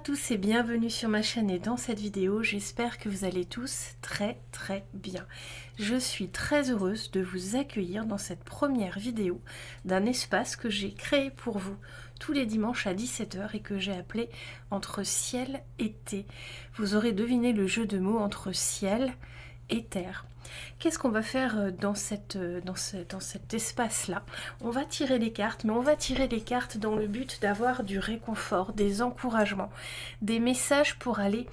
tous et bienvenue sur ma chaîne et dans cette vidéo, j'espère que vous allez tous très bien. Je suis très heureuse de vous accueillir dans cette première vidéo d'un espace que j'ai créé pour vous tous les dimanches à 17 h et que j'ai appelé Entre ciel et thé. Vous aurez deviné le jeu de mots entre ciel et terre. Qu'est-ce qu'on va faire dans cet espace-là? On va tirer les cartes, mais on va tirer les cartes dans le but d'avoir du réconfort, des encouragements, des messages pour aller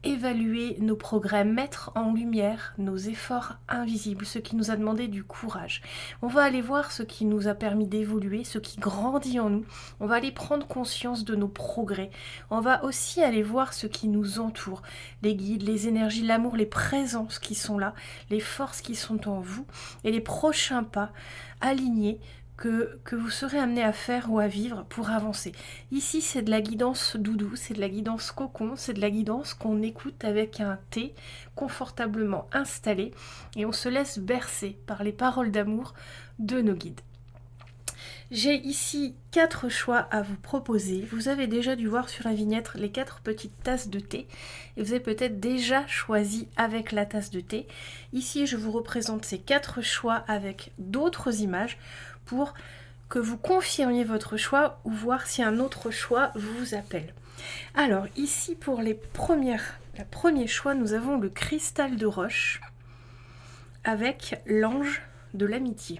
évaluer nos progrès, mettre en lumière nos efforts invisibles, ce qui nous a demandé du courage. On va aller voir ce qui nous a permis d'évoluer, ce qui grandit en nous. On va aller prendre conscience de nos progrès. On va aussi aller voir ce qui nous entoure, les guides, les énergies, l'amour, les présences qui sont là, les forces qui sont en vous et les prochains pas alignés que vous serez amené à faire ou à vivre pour avancer. Ici, c'est de la guidance doudou, c'est de la guidance cocon, c'est de la guidance qu'on écoute avec un thé confortablement installé et on se laisse bercer par les paroles d'amour de nos guides. J'ai ici 4 choix à vous proposer. Vous avez déjà dû voir sur la vignette les 4 petites tasses de thé et vous avez peut-être déjà choisi avec la tasse de thé. Ici, je vous représente ces 4 choix avec d'autres images pour que vous confirmiez votre choix ou voir si un autre choix vous appelle. Alors ici pour le premier choix, nous avons le cristal de roche avec l'ange de l'amitié.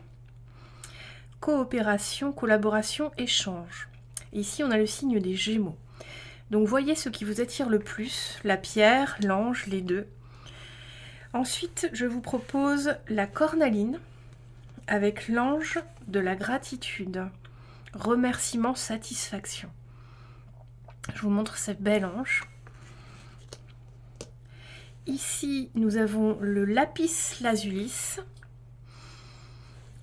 Coopération, collaboration, échange. Et ici on a le signe des Gémeaux. Donc voyez ce qui vous attire le plus, la pierre, l'ange, les deux. Ensuite je vous propose la cornaline avec l'ange de la gratitude, remerciement, satisfaction. Je vous montre cette belle ange. Ici, nous avons le lapis lazuli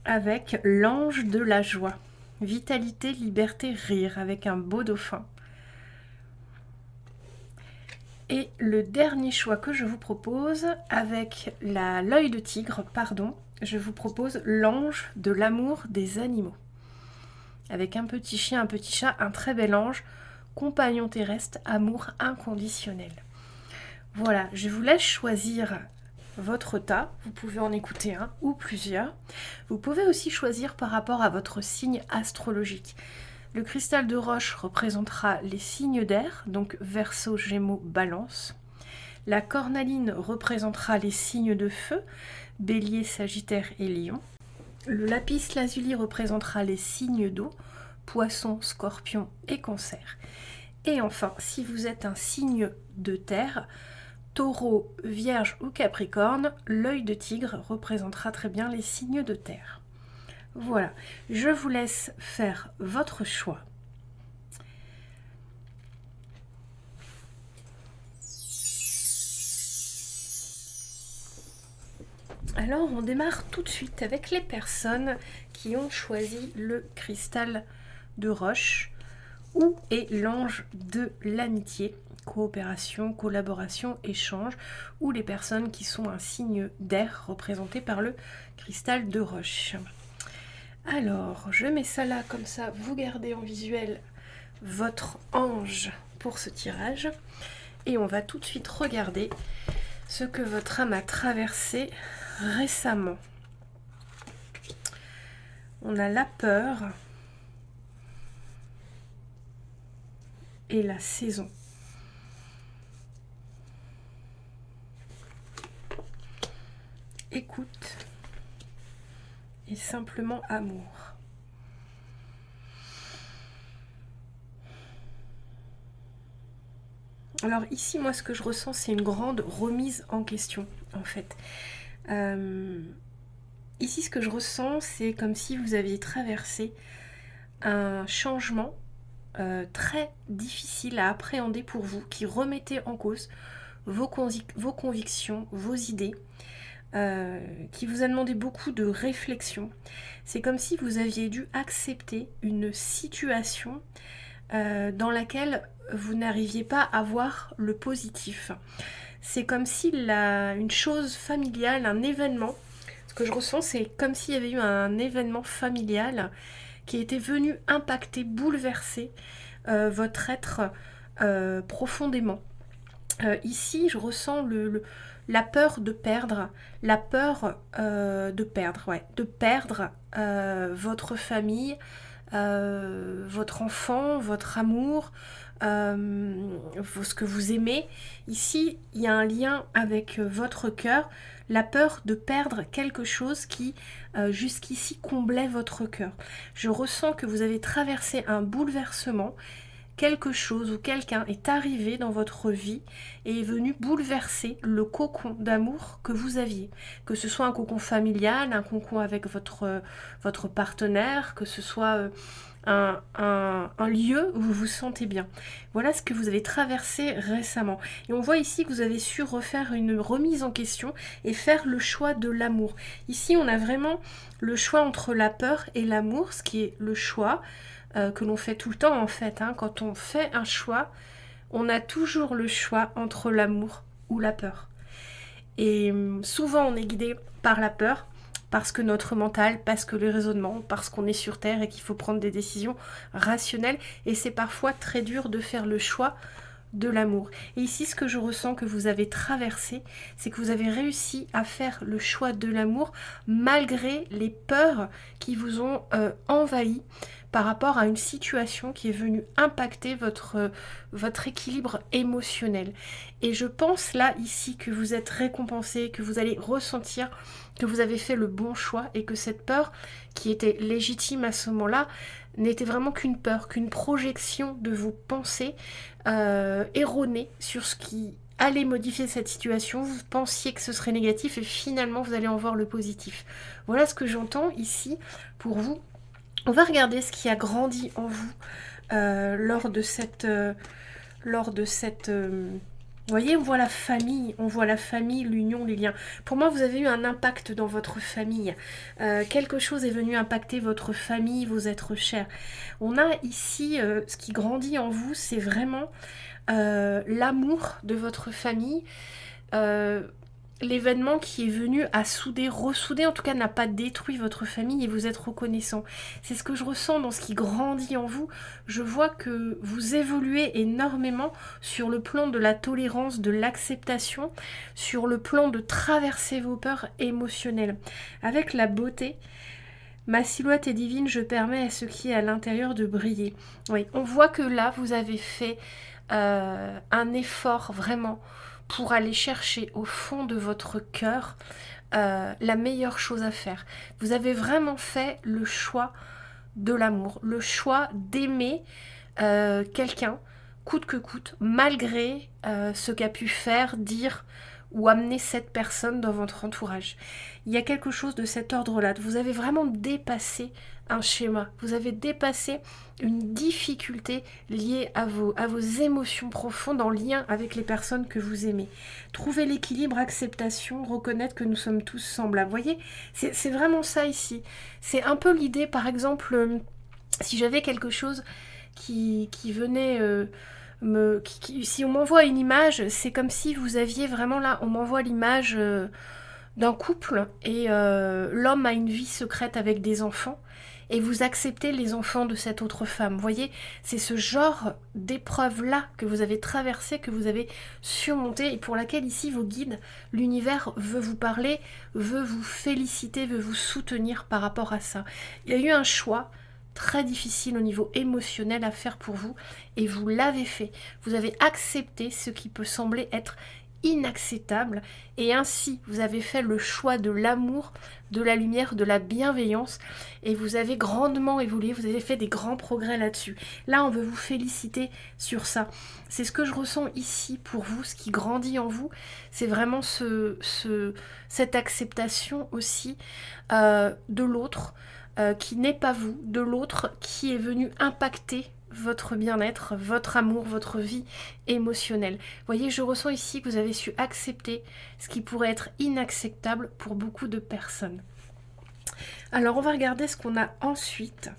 avec l'ange de la joie, vitalité, liberté, rire, avec un beau dauphin. Et le dernier choix que je vous propose, avec l'œil de tigre, je vous propose l'ange de l'amour des animaux. Avec un petit chien, un petit chat, un très bel ange, compagnon terrestre, amour inconditionnel. Voilà, je vous laisse choisir votre tas. Vous pouvez en écouter un ou plusieurs. Vous pouvez aussi choisir par rapport à votre signe astrologique. Le cristal de roche représentera les signes d'air, donc Verseau, Gémeaux, Balance. La cornaline représentera les signes de feu, Bélier, Sagittaire et Lion. Le lapis lazuli représentera les signes d'eau, Poisson, Scorpion et Cancer. Et enfin, si vous êtes un signe de terre, Taureau, Vierge ou Capricorne, l'œil de tigre représentera très bien les signes de terre. Voilà, je vous laisse faire votre choix. Alors on démarre tout de suite avec les personnes qui ont choisi le cristal de roche ou est l'ange de l'amitié, coopération, collaboration, échange, ou les personnes qui sont un signe d'air représenté par le cristal de roche. Alors je mets ça là comme ça, vous gardez en visuel votre ange pour ce tirage et on va tout de suite regarder ce que votre âme a traversé récemment. On a la peur et la saison. Écoute et simplement amour. Alors ici, moi, ce que je ressens, c'est une grande remise en question, en fait. Ici, ce que je ressens, c'est comme si vous aviez traversé un changement très difficile à appréhender pour vous, qui remettait en cause vos convictions, vos idées, qui vous a demandé beaucoup de réflexion. C'est comme si vous aviez dû accepter une situation dans laquelle vous n'arriviez pas à voir le positif. C'est comme si une chose familiale, un événement, ce que je ressens, c'est comme s'il y avait eu un événement familial qui était venu impacter, bouleverser votre être profondément. Ici, je ressens la peur de perdre, la peur de perdre votre famille, votre enfant, votre amour, ce que vous aimez. Ici, il y a un lien avec votre cœur, la peur de perdre quelque chose qui jusqu'ici comblait votre cœur. Je ressens que vous avez traversé un bouleversement. Quelque chose ou quelqu'un est arrivé dans votre vie et est venu bouleverser le cocon d'amour que vous aviez. Que ce soit un cocon familial, un cocon avec votre partenaire, que ce soit un lieu où vous vous sentez bien. Voilà ce que vous avez traversé récemment. Et on voit ici que vous avez su refaire une remise en question et faire le choix de l'amour. Ici, on a vraiment le choix entre la peur et l'amour, ce qui est le choix que l'on fait tout le temps en fait. Quand on fait un choix, on a toujours le choix entre l'amour ou la peur. Et souvent on est guidé par la peur, parce que notre mental, parce que le raisonnement, parce qu'on est sur Terre et qu'il faut prendre des décisions rationnelles. Et c'est parfois très dur de faire le choix de l'amour. Et ici, ce que je ressens que vous avez traversé, c'est que vous avez réussi à faire le choix de l'amour malgré les peurs qui vous ont envahi par rapport à une situation qui est venue impacter votre équilibre émotionnel. Et je pense là, ici, que vous êtes récompensé, que vous allez ressentir que vous avez fait le bon choix et que cette peur qui était légitime à ce moment-là n'était vraiment qu'une peur, qu'une projection de vos pensées erronées sur ce qui allait modifier cette situation. Vous pensiez que ce serait négatif et finalement vous allez en voir le positif. Voilà ce que j'entends ici pour vous. On va regarder ce qui a grandi en vous lors de cette vous voyez, on voit la famille, l'union, les liens. Pour moi, vous avez eu un impact dans votre famille. Quelque chose est venu impacter votre famille, vos êtres chers. On a ici, ce qui grandit en vous, c'est vraiment l'amour de votre famille. L'événement qui est venu à souder, ressouder, en tout cas n'a pas détruit votre famille et vous êtes reconnaissant. C'est ce que je ressens dans ce qui grandit en vous. Je vois que vous évoluez énormément sur le plan de la tolérance, de l'acceptation, sur le plan de traverser vos peurs émotionnelles. Avec la beauté, ma silhouette est divine, je permets à ce qui est à l'intérieur de briller. Oui, on voit que là, vous avez fait un effort vraiment pour aller chercher au fond de votre cœur la meilleure chose à faire. Vous avez vraiment fait le choix de l'amour, le choix d'aimer quelqu'un, coûte que coûte, malgré ce qu'a pu faire, dire ou amener cette personne dans votre entourage. Il y a quelque chose de cet ordre-là. Vous avez vraiment dépassé un schéma. Vous avez dépassé une difficulté liée à vos émotions profondes en lien avec les personnes que vous aimez. Trouver l'équilibre, acceptation, reconnaître que nous sommes tous semblables. Vous voyez, c'est vraiment ça ici. C'est un peu l'idée, par exemple, si j'avais quelque chose qui venait... si on m'envoie une image, c'est comme si vous aviez vraiment là, on m'envoie l'image d'un couple et l'homme a une vie secrète avec des enfants et vous acceptez les enfants de cette autre femme. Vous voyez, c'est ce genre d'épreuve-là que vous avez traversé, que vous avez surmonté et pour laquelle ici vos guides, l'univers veut vous parler, veut vous féliciter, veut vous soutenir par rapport à ça. Il y a eu un choix très difficile au niveau émotionnel à faire pour vous et vous l'avez fait. Vous avez accepté ce qui peut sembler être inacceptable et ainsi vous avez fait le choix de l'amour, de la lumière, de la bienveillance et vous avez grandement évolué, vous avez fait des grands progrès là-dessus. Là on veut vous féliciter sur ça. C'est ce que je ressens ici pour vous, ce qui grandit en vous, c'est vraiment cette acceptation aussi de l'autre qui n'est pas vous, de l'autre qui est venu impacter votre bien-être, votre amour, votre vie émotionnelle. Vous voyez, je ressens ici que vous avez su accepter ce qui pourrait être inacceptable pour beaucoup de personnes. Alors, on va regarder ce qu'on a ensuite.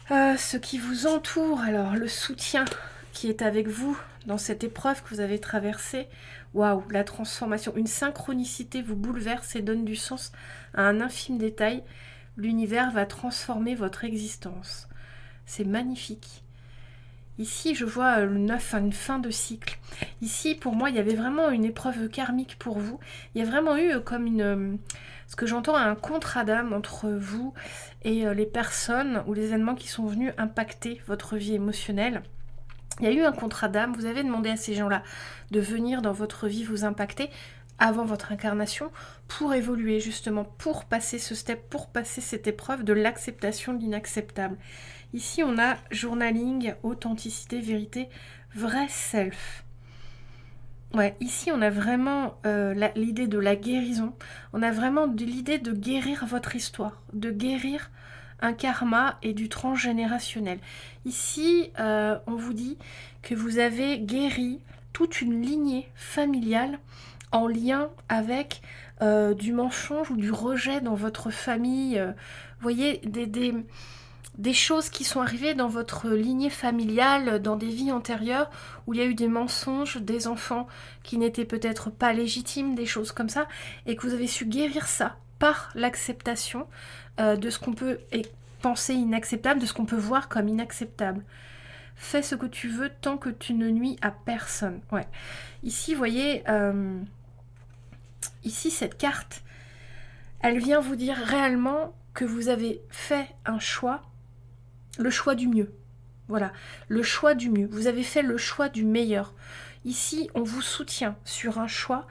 Ce qui vous entoure, alors le soutien qui est avec vous dans cette épreuve que vous avez traversée. Waouh, la transformation, une synchronicité vous bouleverse et donne du sens à un infime détail. L'univers va transformer votre existence. C'est magnifique. Ici, je vois le 9, une fin de cycle. Ici, pour moi, il y avait vraiment une épreuve karmique pour vous. Il y a vraiment eu comme ce que j'entends, un contrat d'âme entre vous et les personnes ou les événements qui sont venus impacter votre vie émotionnelle. Il y a eu un contrat d'âme, vous avez demandé à ces gens-là de venir dans votre vie vous impacter avant votre incarnation pour évoluer justement, pour passer ce step, pour passer cette épreuve de l'acceptation de l'inacceptable. Ici, on a journaling, authenticité, vérité, vrai self. Ouais, ici, on a vraiment l'idée de la guérison. On a vraiment l'idée de guérir votre histoire, de guérir un karma et du transgénérationnel. Ici, on vous dit que vous avez guéri toute une lignée familiale en lien avec du mensonge ou du rejet dans votre famille. Vous voyez, des choses qui sont arrivées dans votre lignée familiale, dans des vies antérieures, où il y a eu des mensonges, des enfants qui n'étaient peut-être pas légitimes, des choses comme ça, et que vous avez su guérir ça par l'acceptation de ce qu'on peut penser inacceptable, de ce qu'on peut voir comme inacceptable. Fais ce que tu veux tant que tu ne nuis à personne. Ouais. Ici, vous voyez, ici, cette carte, elle vient vous dire réellement que vous avez fait un choix, le choix du mieux. Voilà, le choix du mieux. Vous avez fait le choix du meilleur. Ici, on vous soutient sur un choix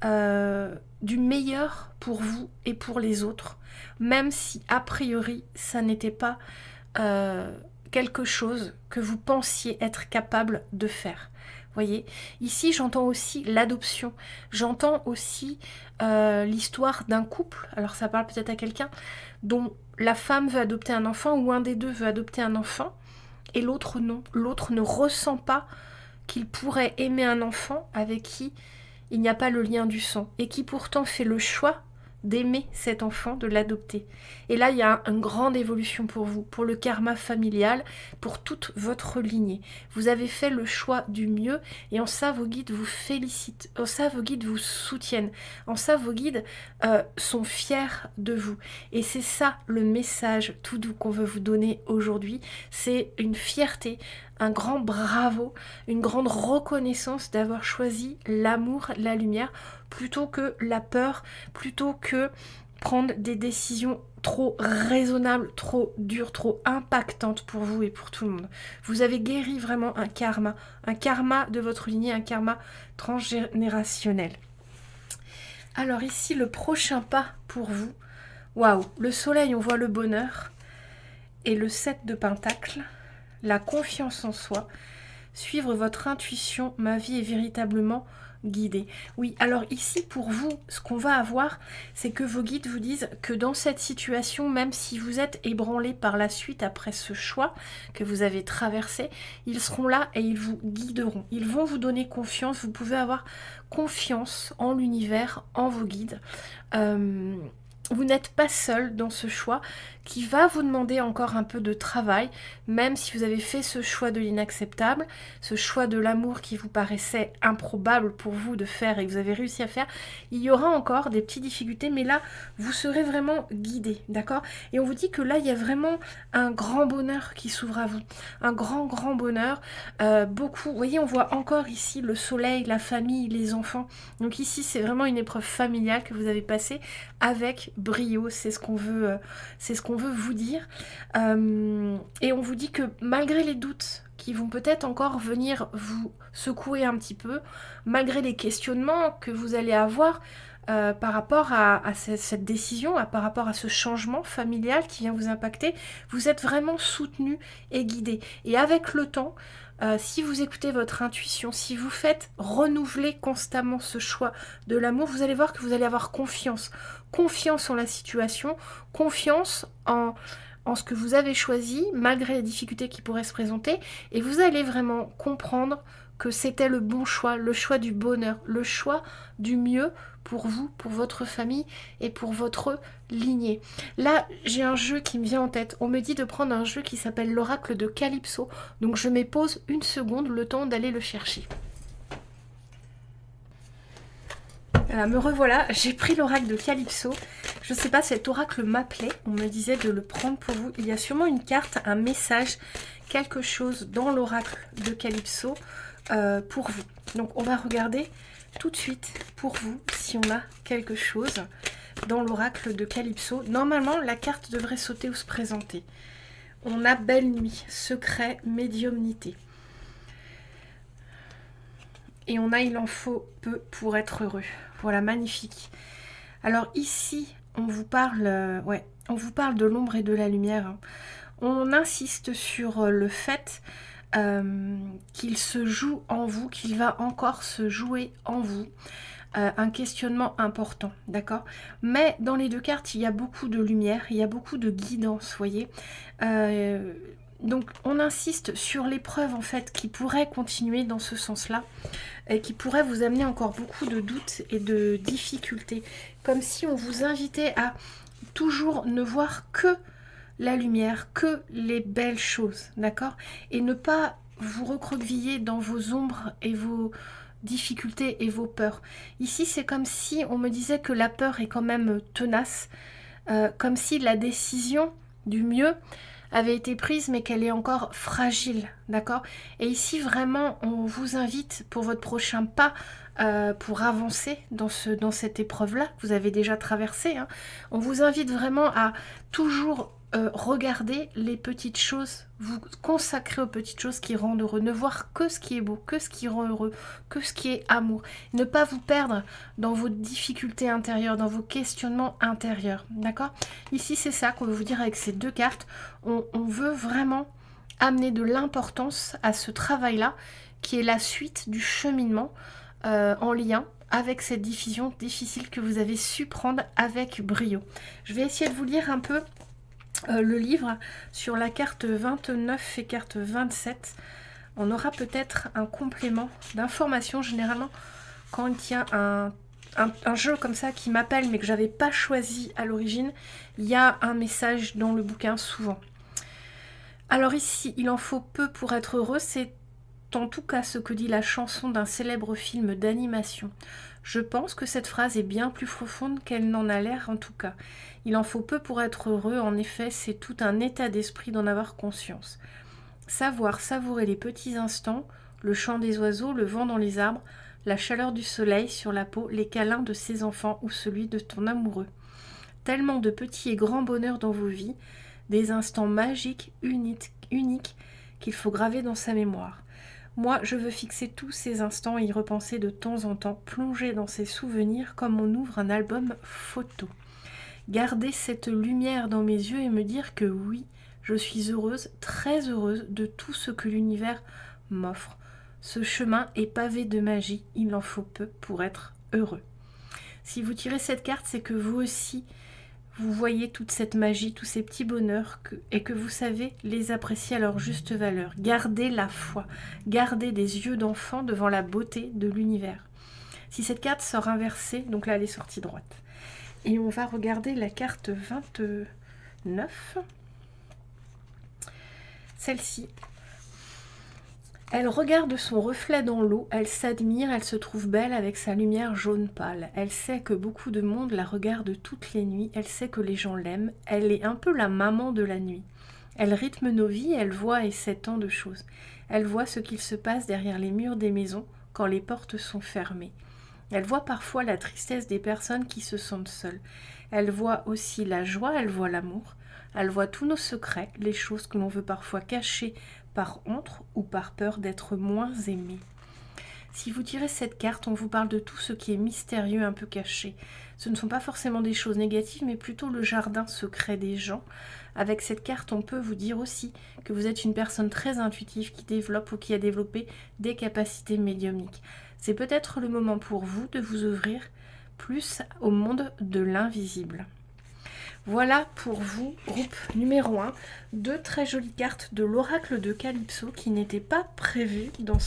du meilleur pour vous et pour les autres, même si a priori, ça n'était pas quelque chose que vous pensiez être capable de faire. Voyez, ici j'entends aussi l'adoption, j'entends aussi l'histoire d'un couple, alors ça parle peut-être à quelqu'un dont la femme veut adopter un enfant ou un des deux veut adopter un enfant et l'autre non, l'autre ne ressent pas qu'il pourrait aimer un enfant avec qui il n'y a pas le lien du sang et qui pourtant fait le choix d'aimer cet enfant, de l'adopter. Et là, il y a une grande évolution pour vous, pour le karma familial, pour toute votre lignée. Vous avez fait le choix du mieux et en ça, vos guides vous félicitent, en ça, vos guides vous soutiennent, en ça, vos guides sont fiers de vous. Et c'est ça le message tout doux qu'on veut vous donner aujourd'hui. C'est une fierté, un grand bravo, une grande reconnaissance d'avoir choisi l'amour, la lumière, plutôt que la peur, plutôt que prendre des décisions trop raisonnables, trop dures, trop impactantes pour vous et pour tout le monde. Vous avez guéri vraiment un karma de votre lignée, un karma transgénérationnel. Alors ici, le prochain pas pour vous, waouh, le soleil, on voit le bonheur, et le 7 de pentacles, la confiance en soi, suivre votre intuition, ma vie est véritablement guidée. Oui, alors ici pour vous, ce qu'on va avoir, c'est que vos guides vous disent que dans cette situation, même si vous êtes ébranlé par la suite après ce choix que vous avez traversé, ils seront là et ils vous guideront. Ils vont vous donner confiance, vous pouvez avoir confiance en l'univers, en vos guides. Vous n'êtes pas seul dans ce choix qui va vous demander encore un peu de travail, même si vous avez fait ce choix de l'inacceptable, ce choix de l'amour qui vous paraissait improbable pour vous de faire et que vous avez réussi à faire. Il y aura encore des petites difficultés, mais là, vous serez vraiment guidé, d'accord? Et on vous dit que là, il y a vraiment un grand bonheur qui s'ouvre à vous. Un grand, grand bonheur. Beaucoup, vous voyez, on voit encore ici le soleil, la famille, les enfants. Donc ici, c'est vraiment une épreuve familiale que vous avez passée avec brio, c'est ce qu'on veut vous dire. Et on vous dit que malgré les doutes qui vont peut-être encore venir vous secouer un petit peu, malgré les questionnements que vous allez avoir par rapport à cette décision, par rapport à ce changement familial qui vient vous impacter, vous êtes vraiment soutenu et guidé. Et avec le temps, si vous écoutez votre intuition, si vous faites renouveler constamment ce choix de l'amour, vous allez voir que vous allez avoir confiance. Confiance en la situation, confiance en ce que vous avez choisi, malgré les difficultés qui pourraient se présenter, et vous allez vraiment comprendre que c'était le bon choix, le choix du bonheur, le choix du mieux pour vous, pour votre famille et pour votre lignée. Là, j'ai un jeu qui me vient en tête. On me dit de prendre un jeu qui s'appelle l'oracle de Calypso. Donc je me pose une seconde, le temps d'aller le chercher. Voilà, me revoilà, j'ai pris l'oracle de Calypso. Je ne sais pas, cet oracle m'appelait, on me disait de le prendre pour vous. Il y a sûrement une carte, un message quelque chose dans l'oracle de Calypso pour vous. Donc on va regarder tout de suite pour vous si on a quelque chose dans l'oracle de Calypso. Normalement, la carte devrait sauter ou se présenter. On a belle nuit, secret, médiumnité. Et on a il en faut peu pour être heureux. Voilà, magnifique. Alors ici, on vous parle de l'ombre et de la lumière. On insiste sur le fait qu'il se joue en vous, qu'il va encore se jouer en vous. Un questionnement important, d'accord? Mais dans les deux cartes, il y a beaucoup de lumière, il y a beaucoup de guidance, vous voyez. Donc on insiste sur l'épreuve en fait qui pourrait continuer dans ce sens-là et qui pourrait vous amener encore beaucoup de doutes et de difficultés. Comme si on vous invitait à toujours ne voir que la lumière, que les belles choses, d'accord? Et ne pas vous recroqueviller dans vos ombres et vos difficultés et vos peurs. Ici, c'est comme si on me disait que la peur est quand même tenace, comme si la décision du mieux avait été prise mais qu'elle est encore fragile, d'accord? Et ici, vraiment, on vous invite pour votre prochain pas, pour avancer dans cette épreuve-là que vous avez déjà traversée, hein. On vous invite vraiment à toujours regarder les petites choses, vous consacrer aux petites choses qui rendent heureux, ne voir que ce qui est beau, que ce qui rend heureux, que ce qui est amour. Ne pas vous perdre dans vos difficultés intérieures, dans vos questionnements intérieurs, d'accord? Ici, c'est ça qu'on veut vous dire avec ces deux cartes. On veut vraiment amener de l'importance à ce travail-là, qui est la suite du cheminement en lien avec cette diffusion difficile que vous avez su prendre avec brio. Je vais essayer de vous lire un peu le livre sur la carte 29 et carte 27. On aura peut-être un complément d'information. Généralement, quand il y a un jeu comme ça qui m'appelle mais que j'avais pas choisi à l'origine, il y a un message dans le bouquin souvent. Alors ici, il en faut peu pour être heureux, c'est en tout cas ce que dit la chanson d'un célèbre film d'animation. Je pense que cette phrase est bien plus profonde qu'elle n'en a l'air en tout cas. Il en faut peu pour être heureux, en effet, c'est tout un état d'esprit d'en avoir conscience. Savoir savourer les petits instants, le chant des oiseaux, le vent dans les arbres, la chaleur du soleil sur la peau, les câlins de ses enfants ou celui de ton amoureux. Tellement de petits et grands bonheurs dans vos vies, des instants magiques, uniques, qu'il faut graver dans sa mémoire. Moi, je veux fixer tous ces instants et y repenser de temps en temps, plonger dans ces souvenirs comme on ouvre un album photo. Garder cette lumière dans mes yeux et me dire que oui, je suis heureuse, très heureuse de tout ce que l'univers m'offre. Ce chemin est pavé de magie, il en faut peu pour être heureux. Si vous tirez cette carte, c'est que vous aussi, vous voyez toute cette magie, tous ces petits bonheurs et que vous savez les apprécier à leur juste valeur. Gardez la foi, gardez des yeux d'enfant devant la beauté de l'univers. Si cette carte sort inversée, donc là elle est sortie droite. Et on va regarder la carte 29. Celle-ci. Elle regarde son reflet dans l'eau, elle s'admire, elle se trouve belle avec sa lumière jaune pâle. Elle sait que beaucoup de monde la regarde toutes les nuits, elle sait que les gens l'aiment, elle est un peu la maman de la nuit. Elle rythme nos vies, elle voit et sait tant de choses. Elle voit ce qu'il se passe derrière les murs des maisons quand les portes sont fermées. Elle voit parfois la tristesse des personnes qui se sentent seules. Elle voit aussi la joie, elle voit l'amour. Elle voit tous nos secrets, les choses que l'on veut parfois cacher par honte ou par peur d'être moins aimé. Si vous tirez cette carte, on vous parle de tout ce qui est mystérieux, un peu caché. Ce ne sont pas forcément des choses négatives, mais plutôt le jardin secret des gens. Avec cette carte, on peut vous dire aussi que vous êtes une personne très intuitive qui développe ou qui a développé des capacités médiumniques. C'est peut-être le moment pour vous de vous ouvrir plus au monde de l'invisible. Voilà pour vous, groupe numéro 1, deux très jolies cartes de l'oracle de Calypso qui n'étaient pas prévues dans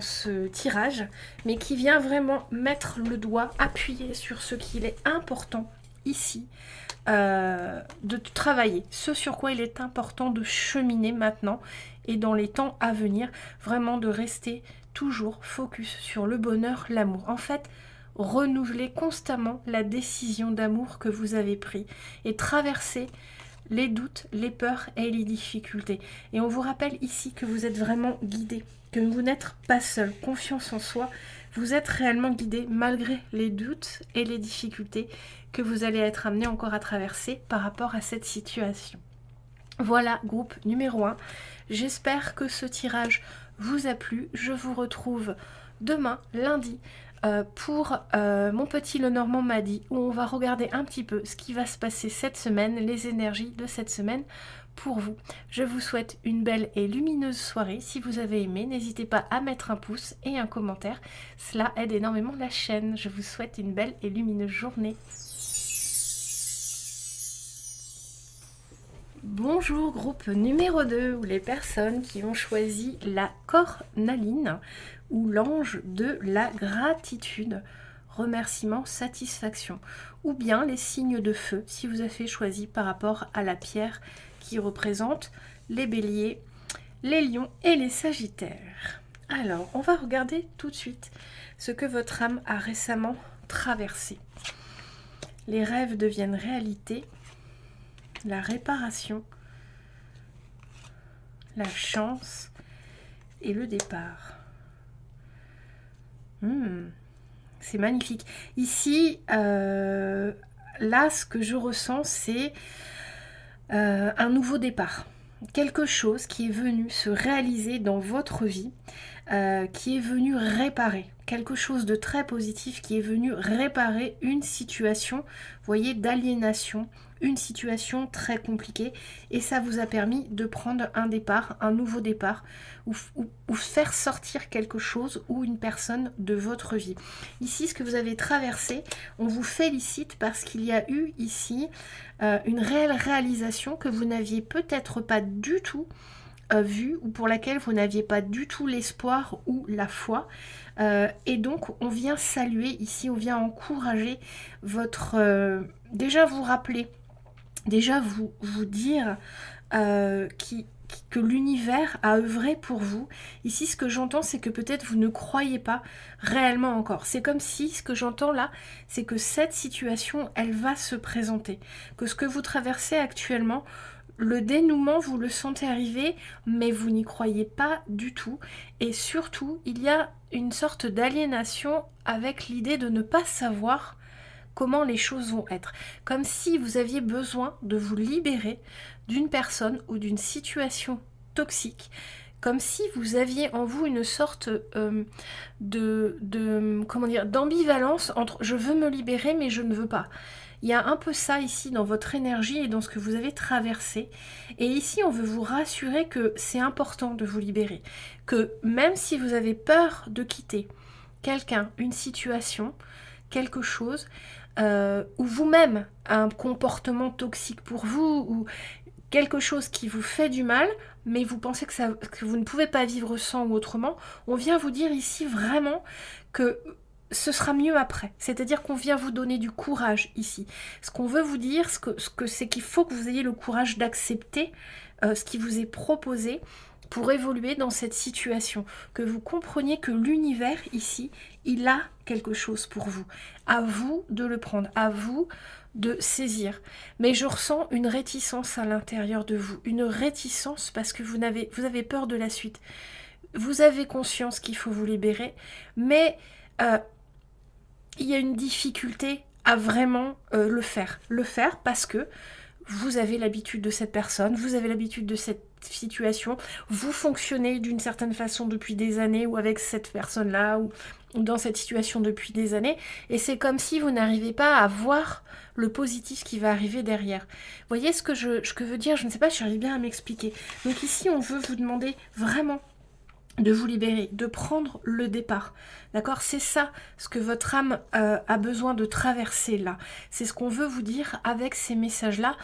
ce tirage, mais qui vient vraiment mettre le doigt, appuyer sur ce qu'il est important ici, de travailler, ce sur quoi il est important de cheminer maintenant et dans les temps à venir, vraiment de rester toujours focus sur le bonheur, l'amour. En fait, renouveler constamment la décision d'amour que vous avez prise et traverser les doutes, les peurs et les difficultés. Et on vous rappelle ici que vous êtes vraiment guidé, que vous n'êtes pas seul. Confiance en soi, vous êtes réellement guidé malgré les doutes et les difficultés que vous allez être amené encore à traverser par rapport à cette situation. Voilà, groupe numéro 1. J'espère que ce tirage vous a plu. Je vous retrouve demain, lundi, pour mon petit Lenormand m'a dit, où on va regarder un petit peu ce qui va se passer cette semaine, les énergies de cette semaine pour vous. Je vous souhaite une belle et lumineuse soirée. Si vous avez aimé, n'hésitez pas à mettre un pouce et un commentaire. Cela aide énormément la chaîne. Je vous souhaite une belle et lumineuse journée. Bonjour groupe numéro 2, ou les personnes qui ont choisi la cornaline ou l'ange de la gratitude, remerciement, satisfaction, ou bien les signes de feu si vous avez choisi par rapport à la pierre qui représente les béliers, les lions et les sagittaires. Alors, on va regarder tout de suite ce que votre âme a récemment traversé. Les rêves deviennent réalité. La réparation, la chance et le départ. C'est magnifique. Ici, là, ce que je ressens, c'est un nouveau départ. Quelque chose qui est venu se réaliser dans votre vie, qui est venu réparer. Quelque chose de très positif qui est venu réparer une situation, vous voyez, d'aliénation, une situation très compliquée, et ça vous a permis de prendre un départ, un nouveau départ, ou faire sortir quelque chose ou une personne de votre vie. Ici, ce que vous avez traversé, on vous félicite parce qu'il y a eu ici une réelle réalisation que vous n'aviez peut-être pas du tout vue, ou pour laquelle vous n'aviez pas du tout l'espoir ou la foi. Et donc on vient saluer ici, on vient encourager votre... déjà vous rappeler, déjà vous dire que l'univers a œuvré pour vous. Ici, ce que j'entends, c'est que peut-être vous ne croyez pas réellement encore. C'est comme si, ce que j'entends là, c'est que cette situation, elle va se présenter. Que ce que vous traversez actuellement, le dénouement, vous le sentez arriver, mais vous n'y croyez pas du tout. Et surtout, il y a une sorte d'aliénation avec l'idée de ne pas savoir comment les choses vont être. Comme si vous aviez besoin de vous libérer d'une personne ou d'une situation toxique. Comme si vous aviez en vous une sorte d'ambivalence entre je veux me libérer mais je ne veux pas. Il y a un peu ça ici dans votre énergie et dans ce que vous avez traversé. Et ici, on veut vous rassurer que c'est important de vous libérer. Que même si vous avez peur de quitter quelqu'un, une situation, quelque chose, ou vous-même un comportement toxique pour vous, ou quelque chose qui vous fait du mal, mais vous pensez que vous ne pouvez pas vivre sans ou autrement, on vient vous dire ici vraiment que ce sera mieux après. C'est-à-dire qu'on vient vous donner du courage ici. Ce qu'on veut vous dire, c'est qu'il faut que vous ayez le courage d'accepter ce qui vous est proposé pour évoluer dans cette situation. Que vous compreniez que l'univers ici, il a quelque chose pour vous. À vous de le prendre, à vous de saisir. Mais je ressens une réticence à l'intérieur de vous. Une réticence parce que vous avez peur de la suite. Vous avez conscience qu'il faut vous libérer, mais il y a une difficulté à vraiment le faire. Le faire parce que vous avez l'habitude de cette personne, vous avez l'habitude de cette situation, vous fonctionnez d'une certaine façon depuis des années ou avec cette personne-là ou dans cette situation depuis des années, et c'est comme si vous n'arrivez pas à voir le positif qui va arriver derrière. Vous voyez ce que je veux dire? Je ne sais pas si j'arrive bien à m'expliquer. Donc ici, on veut vous demander vraiment de vous libérer, de prendre le départ. D'accord? C'est ça ce que votre âme a besoin de traverser là. C'est ce qu'on veut vous dire avec ces messages-là.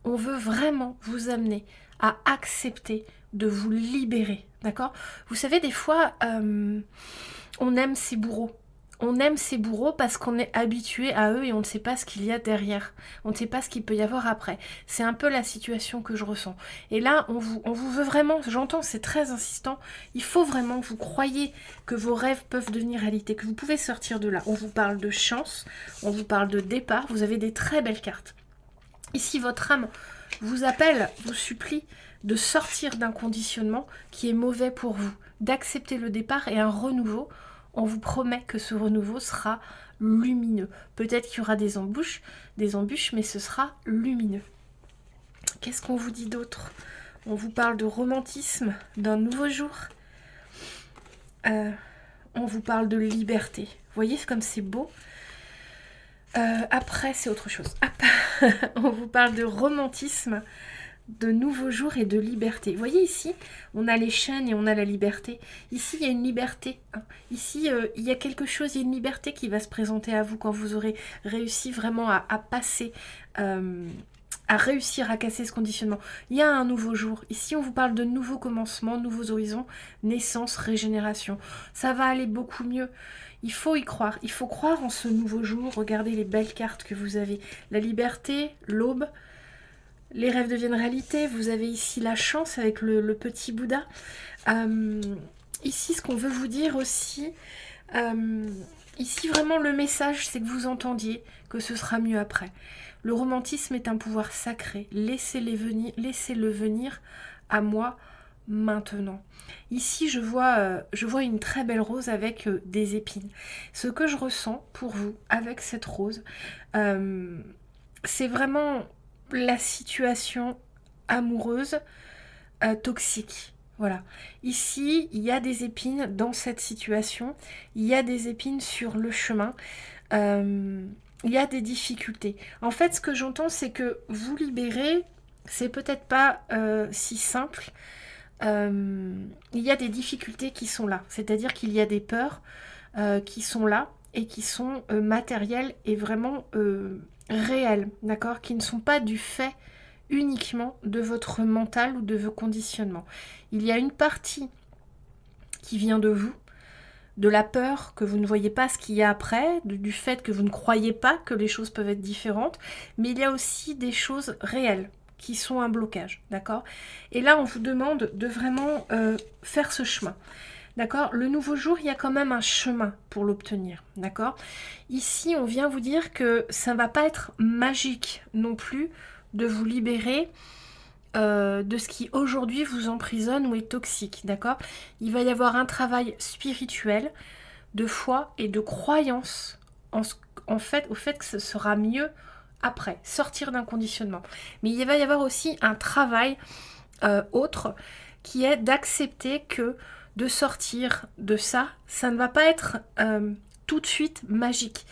On veut vraiment vous amener à accepter de vous libérer. D'accord? Vous savez, des fois, on aime ses bourreaux. On aime ses bourreaux parce qu'on est habitué à eux et on ne sait pas ce qu'il y a derrière. On ne sait pas ce qu'il peut y avoir après. C'est un peu la situation que je ressens. Et là, on vous veut vraiment, j'entends, c'est très insistant, il faut vraiment que vous croyiez que vos rêves peuvent devenir réalité, que vous pouvez sortir de là. On vous parle de chance, on vous parle de départ, vous avez des très belles cartes. Ici, votre âme vous appelle, vous supplie de sortir d'un conditionnement qui est mauvais pour vous, d'accepter le départ et un renouveau. On vous promet que ce renouveau sera lumineux. Peut-être qu'il y aura des embûches, mais ce sera lumineux. Qu'est-ce qu'on vous dit d'autre? On vous parle de romantisme, d'un nouveau jour. On vous parle de liberté. Vous voyez comme c'est beau. Après, c'est autre chose. On vous parle de romantisme, de nouveaux jours et de liberté. Vous voyez ici, on a les chaînes et on a la liberté. Ici, il y a une liberté. Ici, il y a quelque chose, il y a une liberté qui va se présenter à vous quand vous aurez réussi vraiment à passer, à réussir à casser ce conditionnement. Il y a un nouveau jour. Ici, on vous parle de nouveaux commencements, nouveaux horizons, naissance, régénération. Ça va aller beaucoup mieux. Il faut y croire. Il faut croire en ce nouveau jour. Regardez les belles cartes que vous avez. La liberté, l'aube. Les rêves deviennent réalité. Vous avez ici la chance avec le petit Bouddha. Ici, ce qu'on veut vous dire aussi, ici vraiment le message, c'est que vous entendiez que ce sera mieux après. Le romantisme est un pouvoir sacré. Laissez-le venir à moi maintenant. Ici, je vois une très belle rose avec des épines. Ce que je ressens pour vous avec cette rose, c'est vraiment la situation amoureuse toxique. Voilà. Ici, il y a des épines dans cette situation. Il y a des épines sur le chemin. Il y a des difficultés. En fait, ce que j'entends, c'est que vous libérer, c'est peut-être pas si simple. Il y a des difficultés qui sont là. C'est-à-dire qu'il y a des peurs qui sont là et qui sont matérielles et vraiment réelles, d'accord, qui ne sont pas du fait uniquement de votre mental ou de vos conditionnements. Il y a une partie qui vient de vous, de la peur que vous ne voyez pas ce qu'il y a après, du fait que vous ne croyez pas que les choses peuvent être différentes, mais il y a aussi des choses réelles qui sont un blocage, d'accord? Et là, on vous demande de vraiment faire ce chemin. D'accord? Le nouveau jour, il y a quand même un chemin pour l'obtenir. D'accord? Ici, on vient vous dire que ça ne va pas être magique non plus de vous libérer de ce qui aujourd'hui vous emprisonne ou est toxique. D'accord? Il va y avoir un travail spirituel de foi et de croyance au fait que ce sera mieux après, sortir d'un conditionnement. Mais il va y avoir aussi un travail autre qui est d'accepter que de sortir de ça, ça ne va pas être tout de suite magique.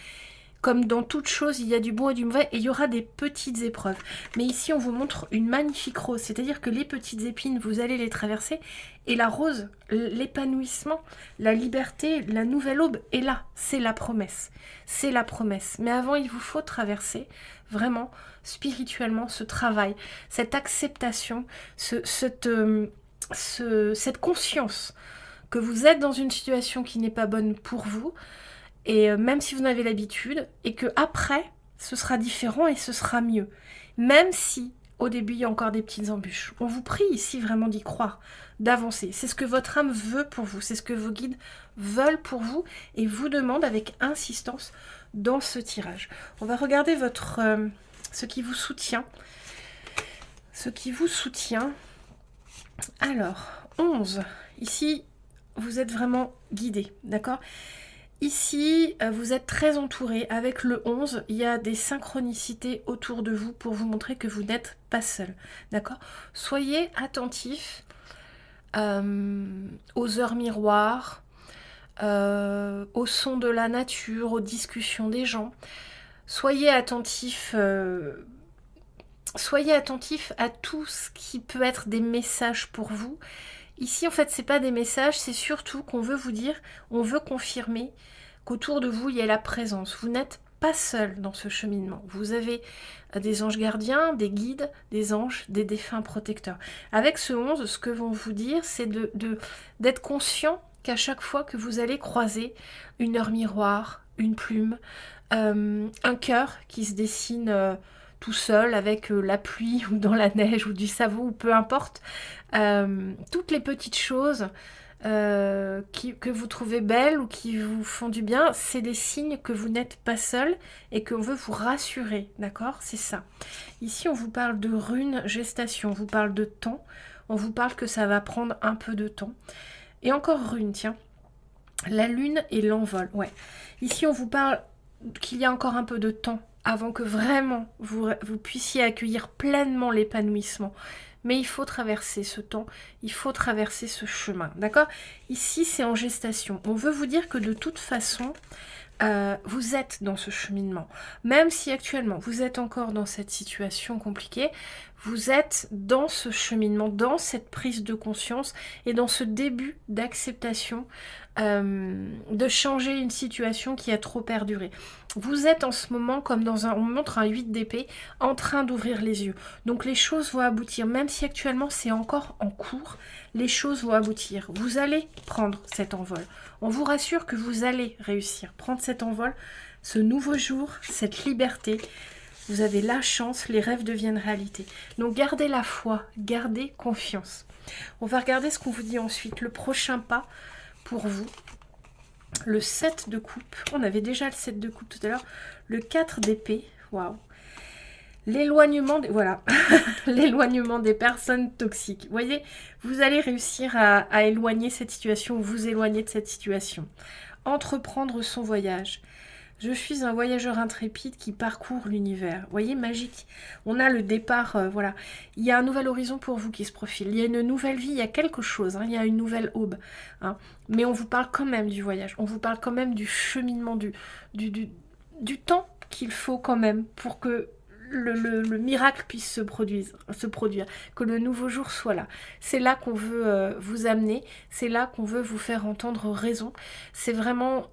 Comme dans toute chose, il y a du bon et du mauvais et il y aura des petites épreuves. Mais ici, on vous montre une magnifique rose, c'est-à-dire que les petites épines, vous allez les traverser et la rose, l'épanouissement, la liberté, la nouvelle aube est là. C'est la promesse. C'est la promesse. Mais avant, il vous faut traverser vraiment spirituellement ce travail, cette acceptation, cette conscience que vous êtes dans une situation qui n'est pas bonne pour vous, et même si vous en avez l'habitude, et que après ce sera différent et ce sera mieux. Même si au début il y a encore des petites embûches. On vous prie ici vraiment d'y croire, d'avancer. C'est ce que votre âme veut pour vous, c'est ce que vos guides veulent pour vous et vous demandent avec insistance dans ce tirage. On va regarder ce qui vous soutient. Ce qui vous soutient. Alors, 11. Ici, vous êtes vraiment guidé, d'accord? Ici, vous êtes très entouré. Avec le 11, il y a des synchronicités autour de vous pour vous montrer que vous n'êtes pas seul, d'accord? Soyez attentifs aux heures miroirs, au son de la nature, aux discussions des gens. Soyez attentifs à tout ce qui peut être des messages pour vous. Ici, en fait, c'est pas des messages, c'est surtout qu'on veut vous dire, on veut confirmer qu'autour de vous, il y a la présence. Vous n'êtes pas seul dans ce cheminement. Vous avez des anges gardiens, des guides, des anges, des défunts protecteurs. Avec ce 11, ce que vont vous dire, c'est d'être conscient qu'à chaque fois que vous allez croiser une heure miroir, une plume, un cœur qui se dessine tout seul avec la pluie ou dans la neige ou du savon ou peu importe, toutes les petites choses que vous trouvez belles ou qui vous font du bien, c'est des signes que vous n'êtes pas seul et qu'on veut vous rassurer, d'accord? C'est ça. Ici, on vous parle de runes, gestation, on vous parle de temps, on vous parle que ça va prendre un peu de temps. Et encore rune, tiens. La lune et l'envol, ouais. Ici, on vous parle qu'il y a encore un peu de temps avant que vraiment vous puissiez accueillir pleinement l'épanouissement. Mais il faut traverser ce temps, il faut traverser ce chemin, d'accord? Ici, c'est en gestation. On veut vous dire que de toute façon, vous êtes dans ce cheminement. Même si actuellement, vous êtes encore dans cette situation compliquée, vous êtes dans ce cheminement, dans cette prise de conscience et dans ce début d'acceptation de changer une situation qui a trop perduré. Vous êtes en ce moment comme dans on montre un 8 d'épée en train d'ouvrir les yeux. Donc les choses vont aboutir, même si actuellement c'est encore en cours, les choses vont aboutir. Vous allez prendre cet envol. On vous rassure que vous allez réussir. Prendre cet envol, ce nouveau jour, cette liberté. Vous avez la chance, les rêves deviennent réalité. Donc gardez la foi, gardez confiance. On va regarder ce qu'on vous dit ensuite. Le prochain pas pour vous. Le 7 de coupe. On avait déjà le 7 de coupe tout à l'heure. Le 4 d'épée. Waouh. L'éloignement des... Voilà. L'éloignement des personnes toxiques. Vous voyez, vous allez réussir à éloigner cette situation ou vous éloigner de cette situation. Entreprendre son voyage. Je suis un voyageur intrépide qui parcourt l'univers. Vous voyez, magique. On a le départ, voilà. Il y a un nouvel horizon pour vous qui se profile. Il y a une nouvelle vie, il y a quelque chose. Hein, il y a une nouvelle aube. Hein. Mais on vous parle quand même du voyage. On vous parle quand même du cheminement, du temps qu'il faut quand même pour que le miracle puisse se produire, que le nouveau jour soit là. C'est là qu'on veut vous amener. C'est là qu'on veut vous faire entendre raison. C'est vraiment...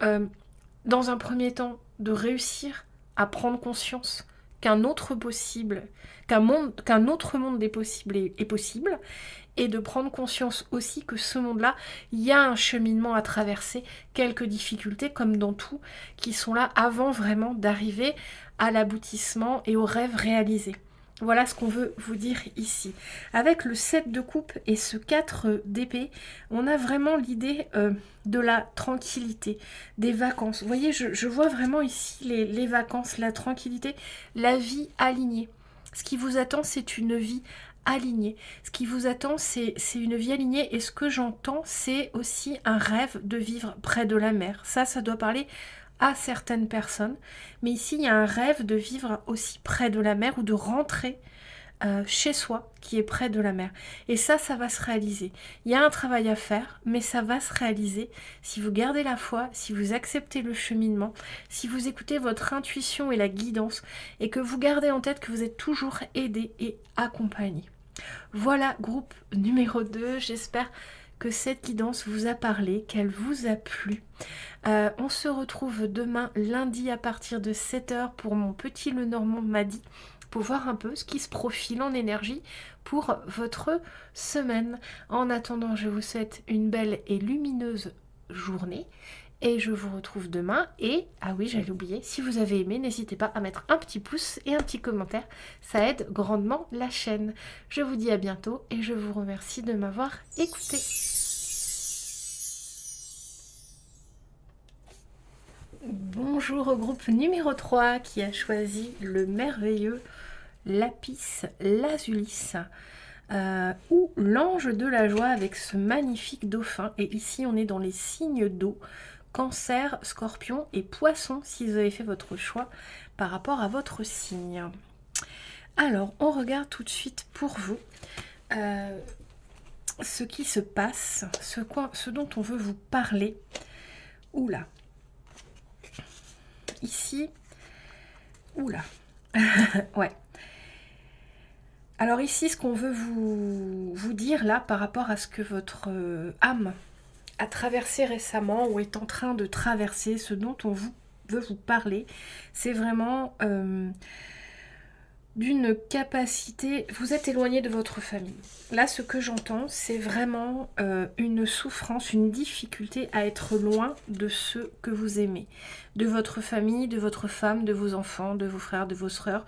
dans un premier temps, de réussir à prendre conscience qu'un autre possible, qu'un autre monde des possibles est possible, et de prendre conscience aussi que ce monde-là, il y a un cheminement à traverser, quelques difficultés comme dans tout, qui sont là avant vraiment d'arriver à l'aboutissement et au rêve réalisé. Voilà ce qu'on veut vous dire ici. Avec le 7 de coupe et ce 4 d'épée, on a vraiment l'idée de la tranquillité, des vacances. Vous voyez, je vois vraiment ici les vacances, la tranquillité, la vie alignée. Ce qui vous attend, c'est une vie alignée. Ce qui vous attend, c'est une vie alignée. Et ce que j'entends, c'est aussi un rêve de vivre près de la mer. Ça doit parler à certaines personnes. Mais ici, il y a un rêve de vivre aussi près de la mer ou de rentrer chez soi qui est près de la mer. Et ça va se réaliser. Il y a un travail à faire, mais ça va se réaliser si vous gardez la foi, si vous acceptez le cheminement, si vous écoutez votre intuition et la guidance, et que vous gardez en tête que vous êtes toujours aidé et accompagné. Voilà, groupe numéro 2. J'espère que cette guidance vous a parlé, qu'elle vous a plu. On se retrouve demain lundi à partir de 7 h pour mon petit Lenormand m'a dit, pour voir un peu ce qui se profile en énergie pour votre semaine. En attendant, je vous souhaite une belle et lumineuse journée. Et je vous retrouve demain. Et, ah oui, j'allais oublier, si vous avez aimé, n'hésitez pas à mettre un petit pouce et un petit commentaire. Ça aide grandement la chaîne. Je vous dis à bientôt et je vous remercie de m'avoir écouté. Bonjour au groupe numéro 3 qui a choisi le merveilleux Lapis Lazulis. Ou l'ange de la joie avec ce magnifique dauphin. Et ici, on est dans les signes d'eau. Cancer, Scorpion et Poisson si vous avez fait votre choix par rapport à votre signe. Alors, on regarde tout de suite pour vous ce qui se passe, ce dont on veut vous parler. Oula. Ici. Oula. Ouais. Alors ici, ce qu'on veut vous dire là par rapport à ce que votre âme a traversé récemment ou est en train de traverser, ce dont on veut vous parler, c'est vraiment d'une capacité, vous êtes éloigné de votre famille. Là, ce que j'entends, c'est vraiment une souffrance, une difficulté à être loin de ceux que vous aimez, de votre famille, de votre femme, de vos enfants, de vos frères, de vos sœurs,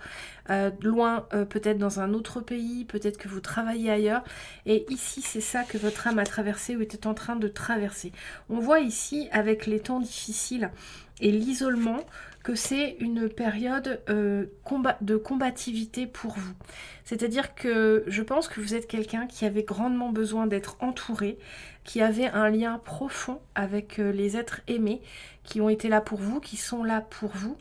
loin peut-être dans un autre pays, peut-être que vous travaillez ailleurs, et ici, c'est ça que votre âme a traversé ou était en train de traverser. On voit ici, avec les temps difficiles et l'isolement, que c'est une période de combativité pour vous. C'est-à-dire que je pense que vous êtes quelqu'un qui avait grandement besoin d'être entouré, qui avait un lien profond avec les êtres aimés, qui ont été là pour vous, qui sont là pour vous,